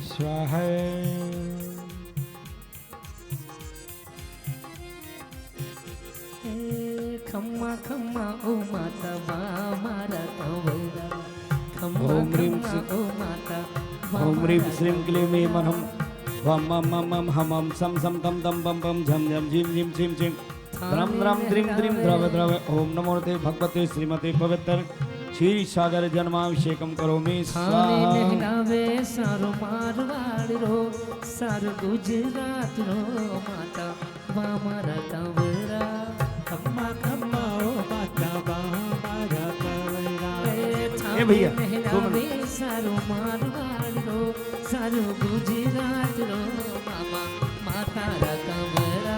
K: स्वाहा
D: खम्मा खम्मा ओ माता मारा कंवरा खम्मा
J: ओम ह्रीं
D: खम्मा ओ माता
J: ओम ह्रीं श्रीं क्लीं ऐं ह्रं वम मम मम हम सम सम तम तम पम पम झम झम झीम झीम छीम छीम द्रम द्रम द्रीम द्रीम द्रव द्रव ओम नमो रते भगवते श्रीमते पवित्र क्षीर सागर जन्माभिषेकम करोमि
D: थाने
J: स्वाहा
D: लहरावे सारो मारवाड़ रो सारो गुजरात रो माता मारा कंवरा
I: खम्मा खम्मा ओ माता मारा कंवरा
J: ए भैया, दो
D: लहरावे सारो मारवाड़ रो सारो गुजरात रो मामा माता रा कंवरा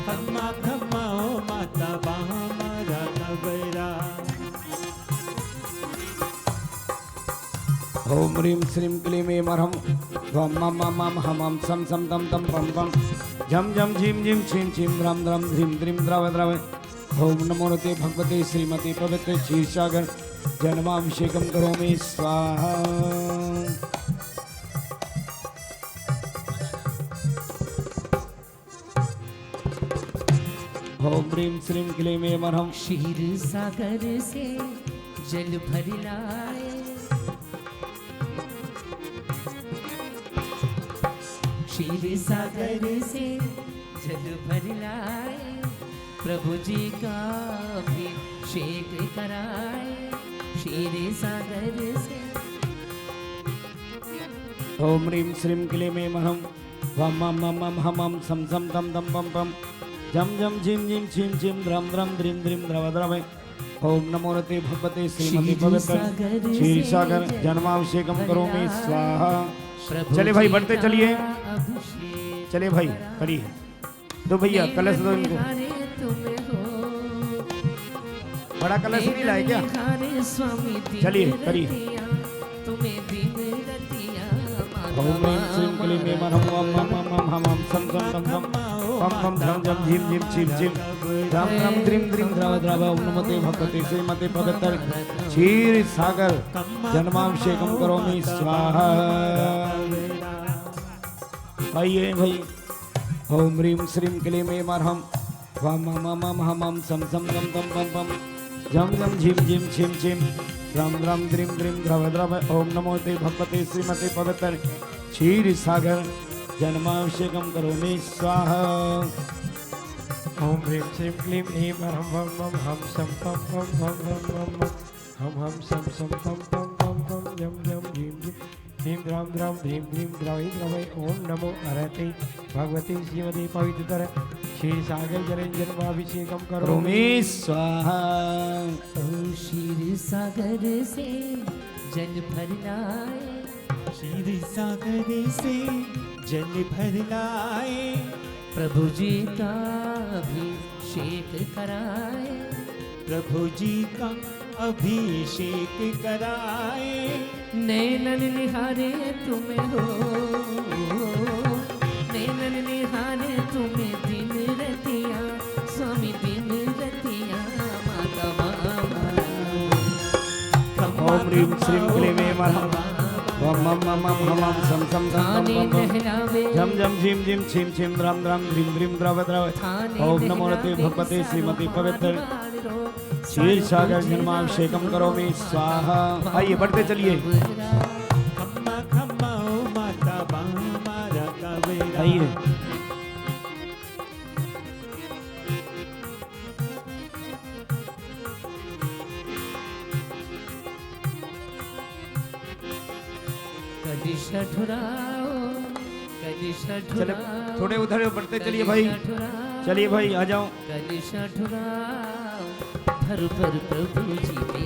I: खम्मा खम्मा ओ माता मारा कंवरा
J: ओम ह्रीं श्रीं क्लीं ऐं ह्रं वम मम मम हम सम सम तम तम पम पम झम झम झीम झीम छीम छीम द्रम द्रम ध्रीम द्रीम द्रव द्रव ओम नमो रते भगवते श्रीमते पवित्र क्षीर सागर जन्माभिषेकम करोमि स्वाहा ओम ह्रीं श्रीं क्लीं ऐं ह्रं
D: क्षीर सागर से जल भर लाए क्षीर सागर से जल भर लाए प्रभु जी का अभिषेक कराए क्षीर सागर से
J: ओम ह्रीं श्रीं क्लीं ऐं ह्रं वम मम मम हम सम सम तम तम पम पम झम झम झीम झीम छीम छीम द्रम द्रम द्रीम द्रीम द्रव द्रव ओम नमो रते भगवते श्रीमते पवित्र क्षीर सागर जन्माभिषेकम करोमि स्वाहा चले भाई बढ़ते चलिए चले भाई करिए दो भैया कलश दो इनको बड़ा कलश नहीं लाए क्या चलिए करिए ओम ह्रीं श्रीं क्लीं ऐं ह्रं वम मम मम हम सम सम तम तम पम पम झम झम झीम झीम छीम छीम द्रम द्रम द्रीम द्रीम द्रव द्रव ओम नमो भगवते श्रीमते पवित्र क्षीर सागर जन्माभिषेकम करोमि स्वाहा आइए भाई ओम ह्रीं श्रीं क्लीं ऐं ह्रं वम मम मम हम सम सम तम तम पम पम झम झम झीम झीम छीम छीम द्रम द्रम द्रीम द्रीम द्रव द्रव ओम नमो ते भगवते श्रीमते पवित्र क्षीर सागर जन्माभिषेकम करोमि स्वाहा
K: ओम ह्रीं श्रीं क्लीं ऐं ह्रं वं वं हम सम पम पम वम वम वम हम सम सम पम पम पम पम झम झम झीं झीं ह्रीं द्रां द्रां ह्रीं ह्रीं द्रवै द्रवै ओम नमो हरते भगवते श्रीमते पवित्र क्षीर सागर जलेन जन्माभिषेकम करोमि
J: करोमि स्वाहा
D: क्षीर सागर से जल भर लाए
I: क्षीर सागर से जल भर लाए
D: प्रभु जी का अभिषेक कराए
I: प्रभु जी का अभिषेक कराए
D: नैनन निहारे तुम्हें हो नैनन निहारे तुम्हें दिन रतिया स्वामी दिन रतिया माता
J: ओम ह्रीं श्रीं क्लीं ऐं ह्रं वम मम मम हम सम सम तम तम पम झम झम झीम झीम छीम छीम द्रम द्रम ध्रीम ध्रीम द्रव द्रव ओम नमो रते भगवते श्रीमते पवित्र क्षीर सागर जन्माभिषेकम करोमि स्वाहा आइए बढ़ते चलिए
I: खम्मा खम्मा ओ माता मारा कंवरा
J: आइए
D: कलिश ठुराओ कलिश
J: चले
D: ठुराओ
J: थोड़े उधर बढ़ते चलिए भाई, चलिए भाई आ जाओ।
D: कलिश ठुराओ भर भर प्रभु जी पे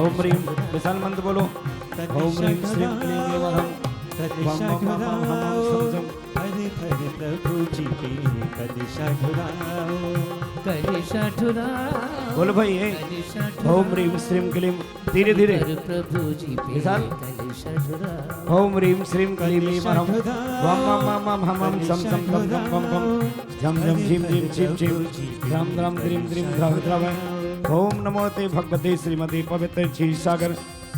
J: ओम ह्रीम विशाल मंत्र बोलो। ओम ह्रीम श्रीम क्लीं ऐं वरहं वम वम वम वम हम सम सम।
L: हरे हरे प्रभु जी के कलिश ठुराओ
D: कलिश ठुराओ
J: बोलो भाई ए। ओम ह्रीम श्रीम क्लीं धीरे धीरे
D: प्रभु जी पे
J: विशाल।
D: कलिश ठुराओ
J: ओम ह्रीम श्रीम क्लीं ऐं वरहं वम वम वम वम हम हम सम सम तम तम पम पम झम झम झिम झिम छिम छिम द्रम द्रम द्रीम द्रीम द्रव द्रव। ओम नमो ते भगवते श्रीमते पवित्र क्षीर सागर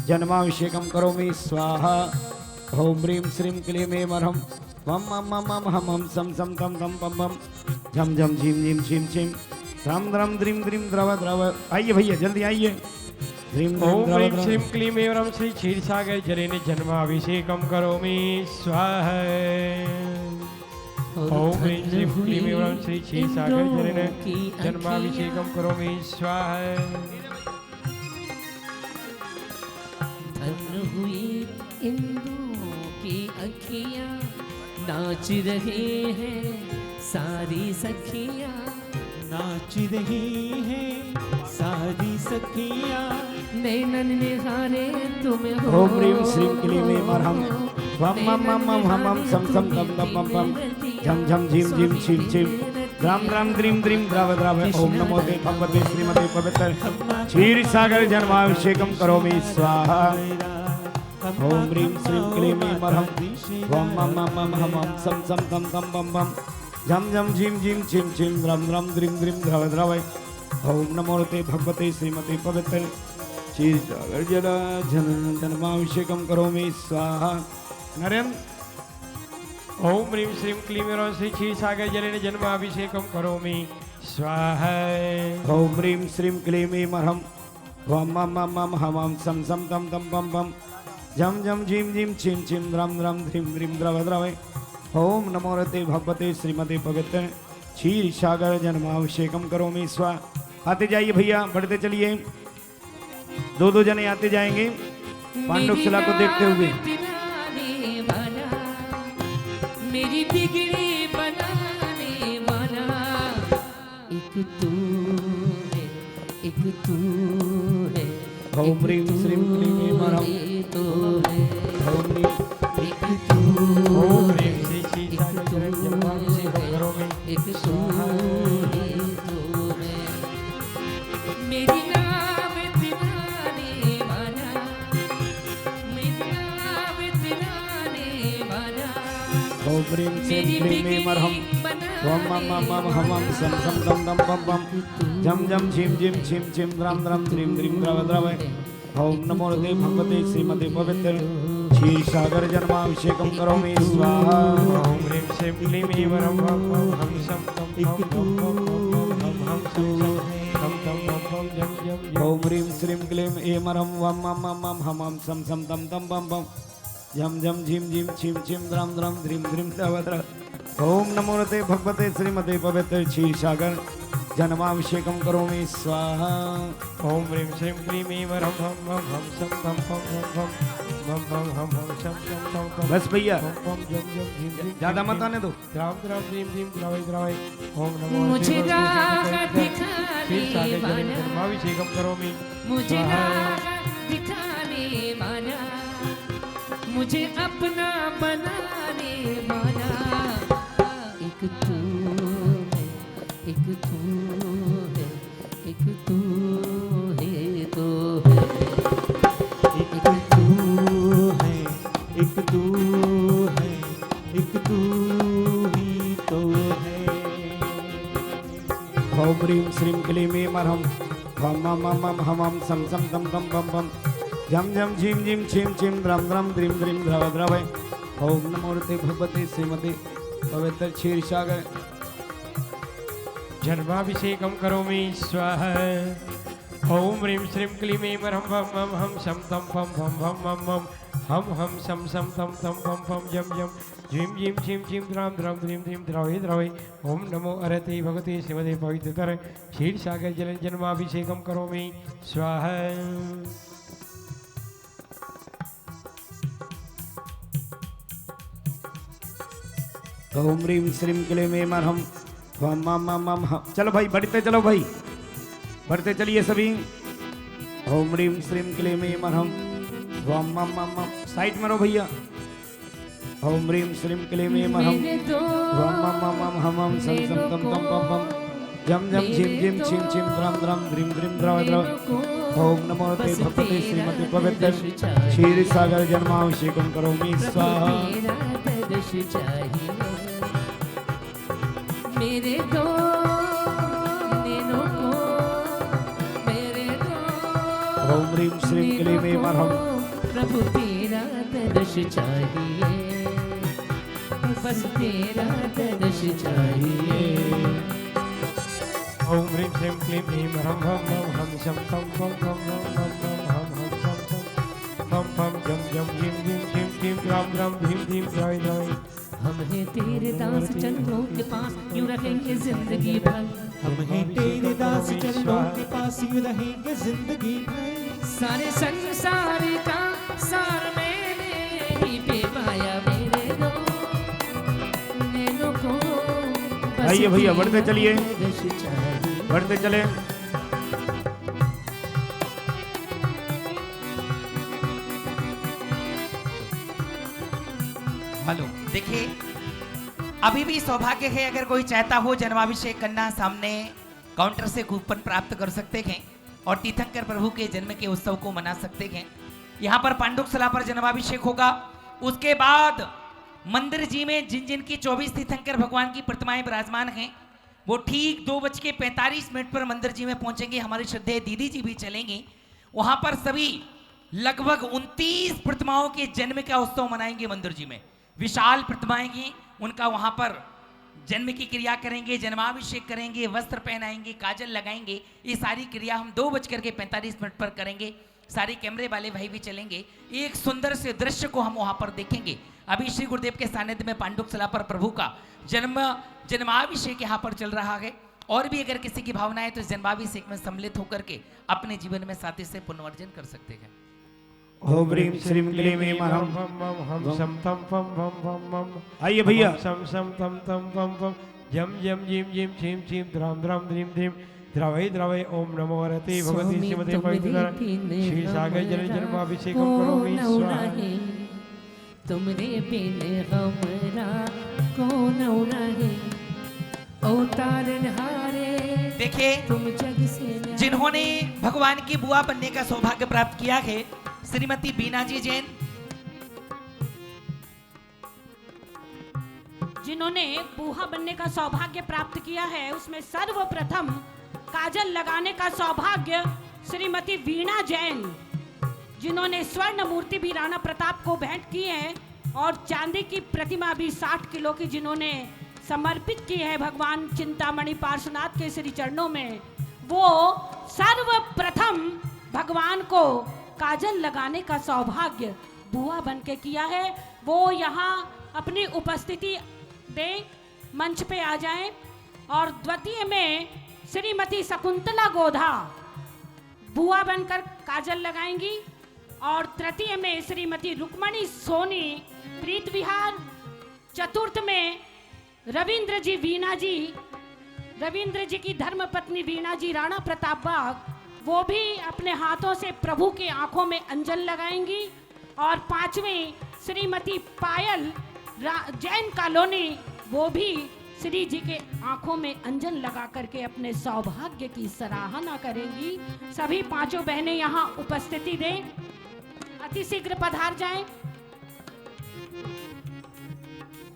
J: जन्माभिषेकम करोमि स्वाहा। ओम ह्रीम श्रीम क्लीं ऐं वरहं वम वम वम वम हम हम सम सम तम तम पम पम झम झम झिम झिम छिम छिम द्रम द्रम द्रीम द्रीम द्रव द्रव। आइए भैया जल्दी आइए। द्रीम द्रीम
K: ओम
J: द्रव
K: ह्रीं
J: द्रव।
K: श्रीं क्लीं ऐं वरं श्री क्षीरसागर जलेन जन्माभिषेकं करोमि स्वाहा। ओम ह्रीं श्रीं क्लीं ऐं वरं श्री क्षीरसागर जलेन जन्माभिषेकं करोमि स्वाहा।
D: धन हुई इंदुओं की अखियाँ नाच रहे हैं सारी सखियाँ
L: नाच रही है सारी सखियाँ
D: नैनन निहारे तुम्हें
J: ओम ह्रीं श्रीं क्लीं ऐं वरहं वम वम वम वम हम हम सम सम तम तम पम पम झम झम झिम झिम छिम छिम द्रम द्रम द्रीम द्रीम द्रव द्रव। ओम नमो ते भगवते श्रीमते पवित्र क्षीर सागर जन्माभिषेकम करोमि स्वाहा। ओम ह्रीं श्रीं क्लीं ऐं वरहं वम वम वम वम हम हम सम सम तम तम पम पम झम झम झिम झिम छिम छिम द्रम द्रम द्रीम द्रीम द्रव द्रव। ओम नमो ते भगवते श्रीमते पवित्र क्षीर सागर जन्माभिषेकम करोमि स्वाहा। नरेंद्र
K: ओम ह्रीं श्रीं क्लीं ऐं वरं श्री क्षीरसागर जलेन जन्माभिषेकं करोमि स्वाहा।
J: ओम ह्रीं श्रीं क्लीं ऐं वरहं वम वम वम वम हम हम सम सम तम तम पम पम झम झम झिम झिम छिम छिम द्रम द्रम ध्रीम द्रीम द्रव द्रव। ओम नमो रते भगवते श्रीमते पवित्र क्षीर सागर जन्माभिषेकम करोमि स्वाहा। आते जाइए भैया, बढ़ते चलिए। दो दो जने आते जाएंगे पांडुशिला को देखते हुए।
D: मेरी बिगड़ी बनाने वाला एक तू है एक तू है।
J: ओम ह्रीं श्रीं क्लीं ऐं वरहं
D: तो है
J: ओम ह्रीं
D: एक तू
K: ओम ह्रीं श्री क्षीरसागर जलेन जन्माभिषेकं करोमि
D: एक तू ही तो है। मेरी नाम दिलाने वाला मेरी नाम दिलाने वाला
J: ओम ह्रीं श्रीं क्लीं ऐं वरहं वम वम वम वम हम हम सम सम तम तम पम पम झम झम झिम झिम छिम छिम द्रम द्रम द्रीम द्रीम द्रव द्रव। ओम नमो ते भगवते श्रीमते पवित्र क्षीर सागर जन्माभिषेकम करोमि स्वाहा।
K: ओम ह्रीं श्रीं क्लीं ऐं वरं वम वम हम सम तम पम पम पम हम हम सम तम पम पम झम झम झम।
J: ओम ह्रीं श्रीं क्लीं ऐं वरहं वम वम वम वम हम हम सम सम तम तम पम पम झम झम झिम झिम छिम छिम द्रम द्रम द्रीम द्रीम द्रव द्रव। ओम नमो रते भगवते श्रीमते पवित्र क्षीर सागर जन्माभिषेकम करोमि स्वाहा।
K: ओम ह्रीं श्रीं क्लीं ऐं वरं वम वम हम सम तम पम पम पम हम हम सम सम तम पम
J: बस भैया
K: पम पम झम झम झिम झिम
J: ज्यादा मत आने दो।
K: द्राम द्राम द्रीम द्रीम द्रवै द्रवै। ओम नमो
D: मुझे
K: भगवते
D: राह
K: श्रीमते
D: दिखाने
K: क्षीरसागर जलेन
D: वाला
K: जन्माभिषेकं करोमि
D: मुझे
K: स्वाहा।
D: राह दिखाने वाला मुझे अपना बनाने वाला एक तू है एक तू है एक तू है तो है
L: एक तू है एक तू है एक तू ही तो है।
J: ओम ह्रीं श्रीं क्लीं ऐं वरहं वम वम वम वम हम हम सम सम तम तम पम पम झम झम झिम झिम छिम छिम द्रम द्रम द्रीम द्रीम द्रव द्रव। ओम नमो रते भगवते श्रीमते पवित्र क्षीर सागर
K: जन्माभिषेकं करोमि स्वाहा। ओम ह्रीं श्रीं क्लीं ऐं वरं वम वम हम सम तम पम पम पम पम पम हम सम सम तम तम पम पम झम झम झिम झिम छिम छिम द्राम द्राम द्रीम द्रीम द्रवै द्रवै। ओम नमो अरते भगवते श्रीमते पवित्र क्षीर सागर जलेन जन्माभिषेकं करोमि स्वाहा।
J: ओम ह्रीम श्रीम क्लीम ऐं मरहम वम मम मम मम हम। चलो भाई बढ़ते चलो भाई, बढ़ते चलिए सभी। ओम ह्रीम श्रीम क्लीम ऐं मरहम वम मम मम मम। साइड में रहो भैया। ओम ह्रीम श्रीम क्लीम ऐं मरहम वम मम मम मम हम हम सम सम तम तम पम पम जम जम झिम झिम छिम छिम द्रम द्रम द्रिम द्रिम द्रव द्रव। ओम नमो ते भगवते श्रीमते पवित्र क्षीर सागर जन्माभिषेकम करोमि स्वाहा।
D: मेरे दो नैनों को मेरे दो।
J: ओम ह्रीम श्रीम क्लीम ऐं मरहम
D: प्रभु तेरा दर्श चाहिए, बस तेरा दर्श चाहिए।
K: ओम ह्रीं श्रीं क्लीं ऐं मरहं वम वम हम शम तम पम पम वम वम वम हम शम शम पम पम जम जम झिम झिम झिम झिम राम राम धीम धीम जय जय।
D: हम हैं तेरे दास चरणों के पास यूं रहेंगे जिंदगी भर।
L: हम हैं तेरे दास चरणों के पास यूं रहेंगे जिंदगी भर।
D: सारे संसार का सार मैंने ही पे पाया मेरे दो नैनों को।
J: आइए भैया बढ़ते चलिए, बढ़ते चले।
C: हेलो, देखिए अभी भी सौभाग्य है, अगर कोई चाहता हो जन्माभिषेक करना, सामने काउंटर से कूपन प्राप्त कर सकते हैं और तीर्थंकर प्रभु के जन्म के उत्सव को मना सकते हैं। यहाँ पर पांडुकशला पर जन्माभिषेक होगा। उसके बाद मंदिर जी में जिन जिन की 24 तीर्थंकर भगवान की प्रतिमाएं विराजमान हैं, वो ठीक 2:45 पर मंदिर जी में पहुंचेंगे। हमारी श्रद्धेय दीदी जी भी चलेंगी। वहां पर सभी लगभग 29 प्रतिमाओं के जन्म का उत्सव मनाएंगे। मंदिर जी में विशाल प्रतिमाएं की, उनका वहां पर जन्म की क्रिया करेंगे, जन्माभिषेक करेंगे, वस्त्र पहनाएंगे, काजल लगाएंगे। ये सारी क्रिया हम 2:45 पर करेंगे। सारे कैमरे वाले भाई भी चलेंगे। एक सुंदर से दृश्य को हम वहां पर देखेंगे। अभी श्री गुरुदेव के सानिध्य में पांडुकशला पर प्रभु का जन्माभिषेक यहाँ पर चल रहा है। और भी अगर किसी की भावना है तो इस जन्माभिषेक में सम्मिलित होकर के अपने जीवन में साथी से पुनर्जन कर सकते हैं।
J: ओम ह्रीं श्रीं क्लीं ऐं मरहम
K: वम वम हम शम तम पम वम वम वम।
J: आइए भैया।
K: शम शम तम तम पम पम जम जम झिम झिम छिम छिम द्राम द्राम द्रीम द्रीम द्रवै द्रवै। ओम नमो हरते भगवती श्रीमते पवित्र श्री सागर जल जन्माभिषेकम करोमि स्वाहा।
D: तुमरे बिन हमरा कौन रहे अवतारनहारे।
C: देखिए
D: तुम जग से
C: जिन्होंने भगवान की बुआ बनने का सौभाग्य प्राप्त किया है, श्रीमती बीना जी जैन,
E: जिन्होंने बूहा बनने का सौभाग्य प्राप्त किया है, उसमें सर्वप्रथम काजल लगाने का सौभाग्य श्रीमती वीणा जैन, जिन्होंने स्वर्ण मूर्ति भी राणा प्रताप को भेंट की है और चांदी की प्रतिमा भी 60 किलो की जिन्होंने समर्पित की है भगवान चिंतामणि पार्श्वनाथ के श्री चरणों में। वो सर्वप्रथम भगवान को काजल लगाने का सौभाग्य बुआ बन के किया है। वो यहाँ अपनी उपस्थिति दें, मंच पे आ जाएं। और द्वितीय में श्रीमती शकुंतला गोधा बुआ बनकर काजल लगाएंगी। और तृतीय में श्रीमती रुक्मणी सोनी प्रीत विहार। चतुर्थ में रविंद्र जी वीणा जी, रविंद्र जी की धर्मपत्नी वीणा जी राणा प्रताप बाग, वो भी अपने हाथों से प्रभु के आंखों में अंजन लगाएंगी। और पांचवें श्रीमती पायल जैन कॉलोनी, वो भी श्री जी के आंखों में अंजन लगा करके अपने सौभाग्य की सराहना करेंगी। सभी पांचों बहनें यहाँ उपस्थिति दें, अति शीघ्र पधार जाएं।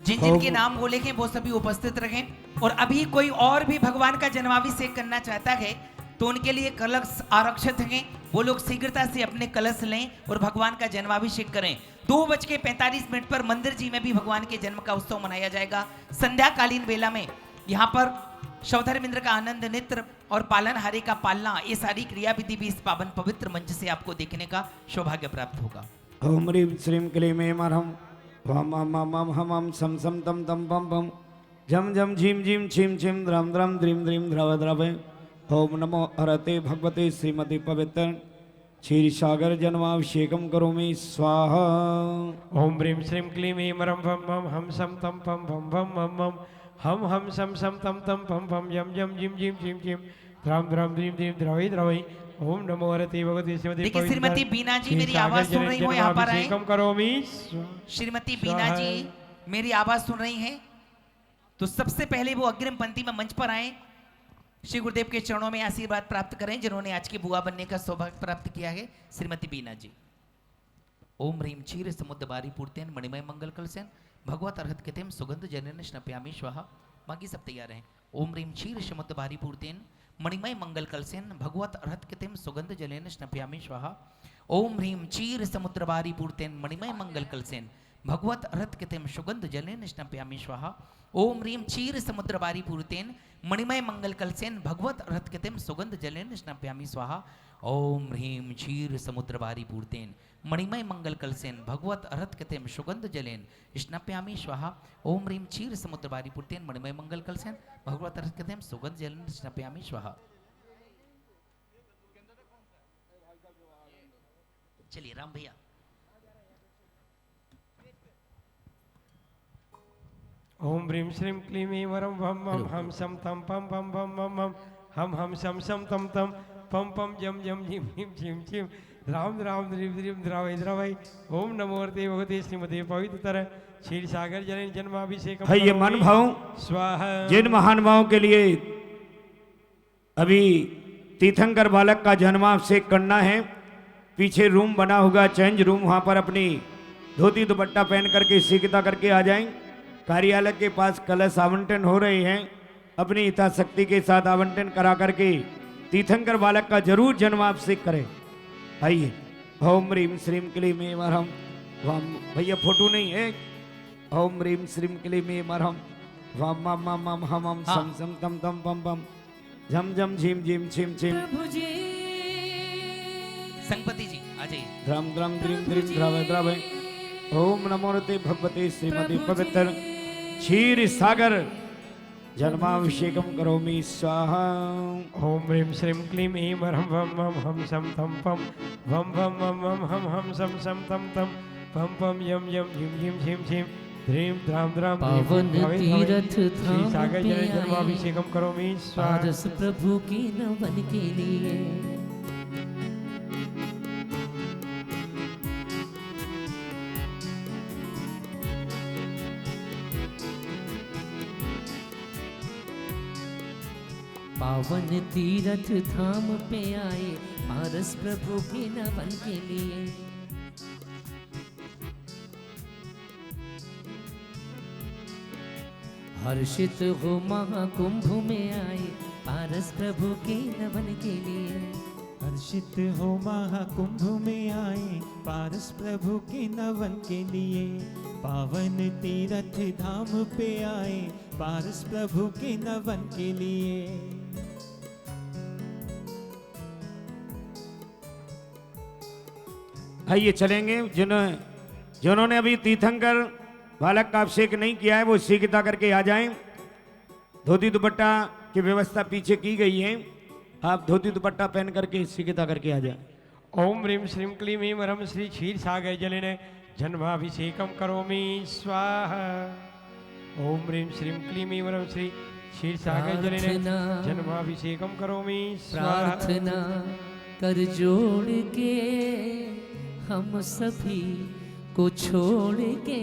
C: जिन जिन के नाम बोले हैं वो सभी उपस्थित रहें। और अभी कोई और भी भगवान का जन्माभिषेक करना चाहता है तो उनके लिए कलश आरक्षित हैं। वो लोग शीघ्रता से अपने कलश लें और भगवान का जन्माभिषेक करें। 2:45 पर मंदिर जी में भी भगवान के जन्म का उत्सव मनाया जाएगा। संध्याकालीन वेला में यहाँ पर शवधर्मेंद्र का आनंद नृत्य और पालनहारे का पालना, ये सारी क्रिया विधि भी इस पावन पवित्र मंच से आपको देखने का सौभाग्य प्राप्त होगा।
J: ओम ह्रीं श्रीं क्लीं ऐं मरहम वम मम मम हम हम सम सम तम तम पम पम झम झम झिम झिम छिम छिम द्रम द्रम द्रीम द्रीम द्रव द्रव। ओम नमो हरते भगवते श्रीमते पवित्र क्षीर सागर जन्माभिषेकम करोमि स्वाहा।
K: ओम ह्रीं श्रीं क्लीं ऐं रं भं मं हम सम तम पम भम भम मम मम हम सम सम तम तम पम पम यम यम जिम जिम जिम जिम द्राम द्राम द्रीम द्रीम द्रवै द्रवै। ओम नमो हरते भगवती श्रीमती
C: देखिए श्रीमती बीना जी मेरी आवाज सुन रही हो, यहाँ पर आए।
K: करोमि।
C: श्रीमती बीना जी मेरी आवाज सुन रही हैं, तो सबसे पहले वो अग्रिम पंक्ति में मंच पर आए, श्री गुरुदेव के चरणों में आशीर्वाद प्राप्त करें, जिन्होंने आज की बुआ बनने का सौभाग्य प्राप्त किया है। श्रीमती बीना जी। ओम ह्रीं क्षीर समुद्र बारी पूर्तेन मणिमय मंगल कलसेन भगवत अर्हत कृतेम सुगंध जनन स्नपयामि स्वाहा। बाकी सब तैयार हैं। ओम ह्रीं क्षीर समुद्र बारी पूर्तेन मणिमय मंगल कलसेन भगवत अर्हत कृतेम सुगंध जलेन स्नपयामि स्वाहा। ओम ह्रीं क्षीर समुद्र बारी पूर्तेन मणिमय मंगल कलसेन भगवत अर्हत कृतेम सुगंध जलेन स्नपयामि स्वाहा। ओम ह्रीं क्षीर समुद्र बारी पूर्तेन मणिमय मंगल कलसेन भगवत अर्हत कृतेम सुगंध जलेन स्नपयामि स्वाहा। ओम ह्रीं क्षीर समुद्र बारी पूर्तेन मणिमय मंगल कलसेन भगवत अर्हत कृतेम सुगंध जलेन स्नपयामि स्वाहा। ओम ह्रीं क्षीर समुद्र बारी पूर्तेन मणिमय मंगल कलसेन भगवत अर्हत कृतेम सुगंध जलेन स्नपयामि स्वाहा। चलिए राम भैया।
K: ओम ह्रीं श्रीं क्लीं ऐं वरं भं मं हम सम तम पम पम भम मम हम सम सम तम तम पम पम जम जम जिम जिम जिम जिम राम राम द्रीम द्रीम द्रवै द्रवै। ओम नमो हरते भगवते श्रीमते पवित्र क्षीर सागर जलेन जन्माभिषेक।
J: भाई ये मन भाव
K: स्वाहा।
J: जिन महानुभावों के लिए अभी तीर्थंकर बालक का जन्माभिषेक करना है, पीछे रूम बना होगा चेंज रूम, वहां पर अपनी धोती दुपट्टा पहन करके सीखता करके आ जाएं। कार्यालय के पास कलश आवंटन हो रहे हैं, अपनी हिताशक्ति के साथ आवंटन करा करके तीर्थंकर बालक का जरूर जन्माभिषेक करें। आइए। ओम ह्रीं श्रीं क्लीं ऐं वरं वम। भैया फोटो नहीं है। ओम ह्रीं श्रीं क्लीं ऐं वरं वम मम मम हम सम सम तम तम पम पम झम झम झिम झिम छिम छिम।
C: संगपति जी आ जाइए।
J: द्रम द्रम द्रीम द्रीम द्रवै द्रवै। ओम नमो हरते भगवते श्रीमती पवित्र क्षीर सागर जन्माभिषेकम करोमि स्वाहा।
K: ओम ह्रीं श्रीं क्लीं ऐं वरं भं मं हम सम तम पम भम भम मम हम सम सम तम तम पम पम यम यम झिम झिम झिम झिम द्रीं द्राम द्राम।
D: पावन तीरथ धाम
K: सागर
D: पे
K: जलेन जन्माभिषेकम करोमि स्वाहा।
D: पारस प्रभु की नवन के लिए पावन तीरथ धाम पे आए पारस प्रभु के नवन के लिए। हर्षित हो महाकुंभ में आए पारस प्रभु के नवन के लिए।
L: हर्षित हो महाकुंभ में आए पारस प्रभु के नवन के लिए। पावन तीरथ धाम पे आए पारस प्रभु के नवन के लिए।
J: आइए चलेंगे। जिन्होंने अभी तीर्थंकर बालक का अभिषेक नहीं किया है वो सीखता करके आ जाएं। धोती दुपट्टा की व्यवस्था पीछे की गई है, आप धोती दुपट्टा पहन करके सीखता करके आ जाएं।
K: ओम ह्रीं श्रीं क्लीं ऐं वरं श्री क्षीर सागर जलेन जन्माभिषेकम करोमि स्वाहा। ओम ह्रीं श्रीं क्लीं ऐं वरं श्री क्षीर सागर जलेन जन्माभिषेकम करोमि स्वाहा।
D: प्रार्थना कर जोड़ के हम सभी को छोड़ के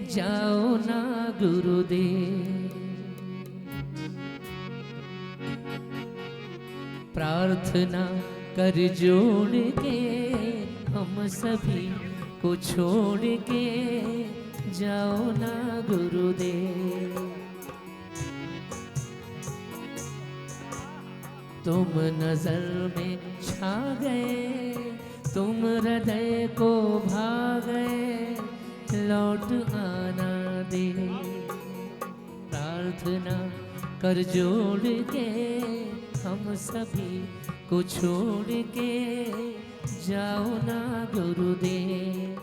D: जाओ ना गुरुदेव। प्रार्थना कर जोड़ के हम सभी को छोड़ के जाओ ना गुरुदेव। तुम नजर में छा गए, तुम हृदय को भा गए, लौट आना दे। प्रार्थना कर जोड़ के हम सभी को छोड़ के जाओ ना गुरुदेव।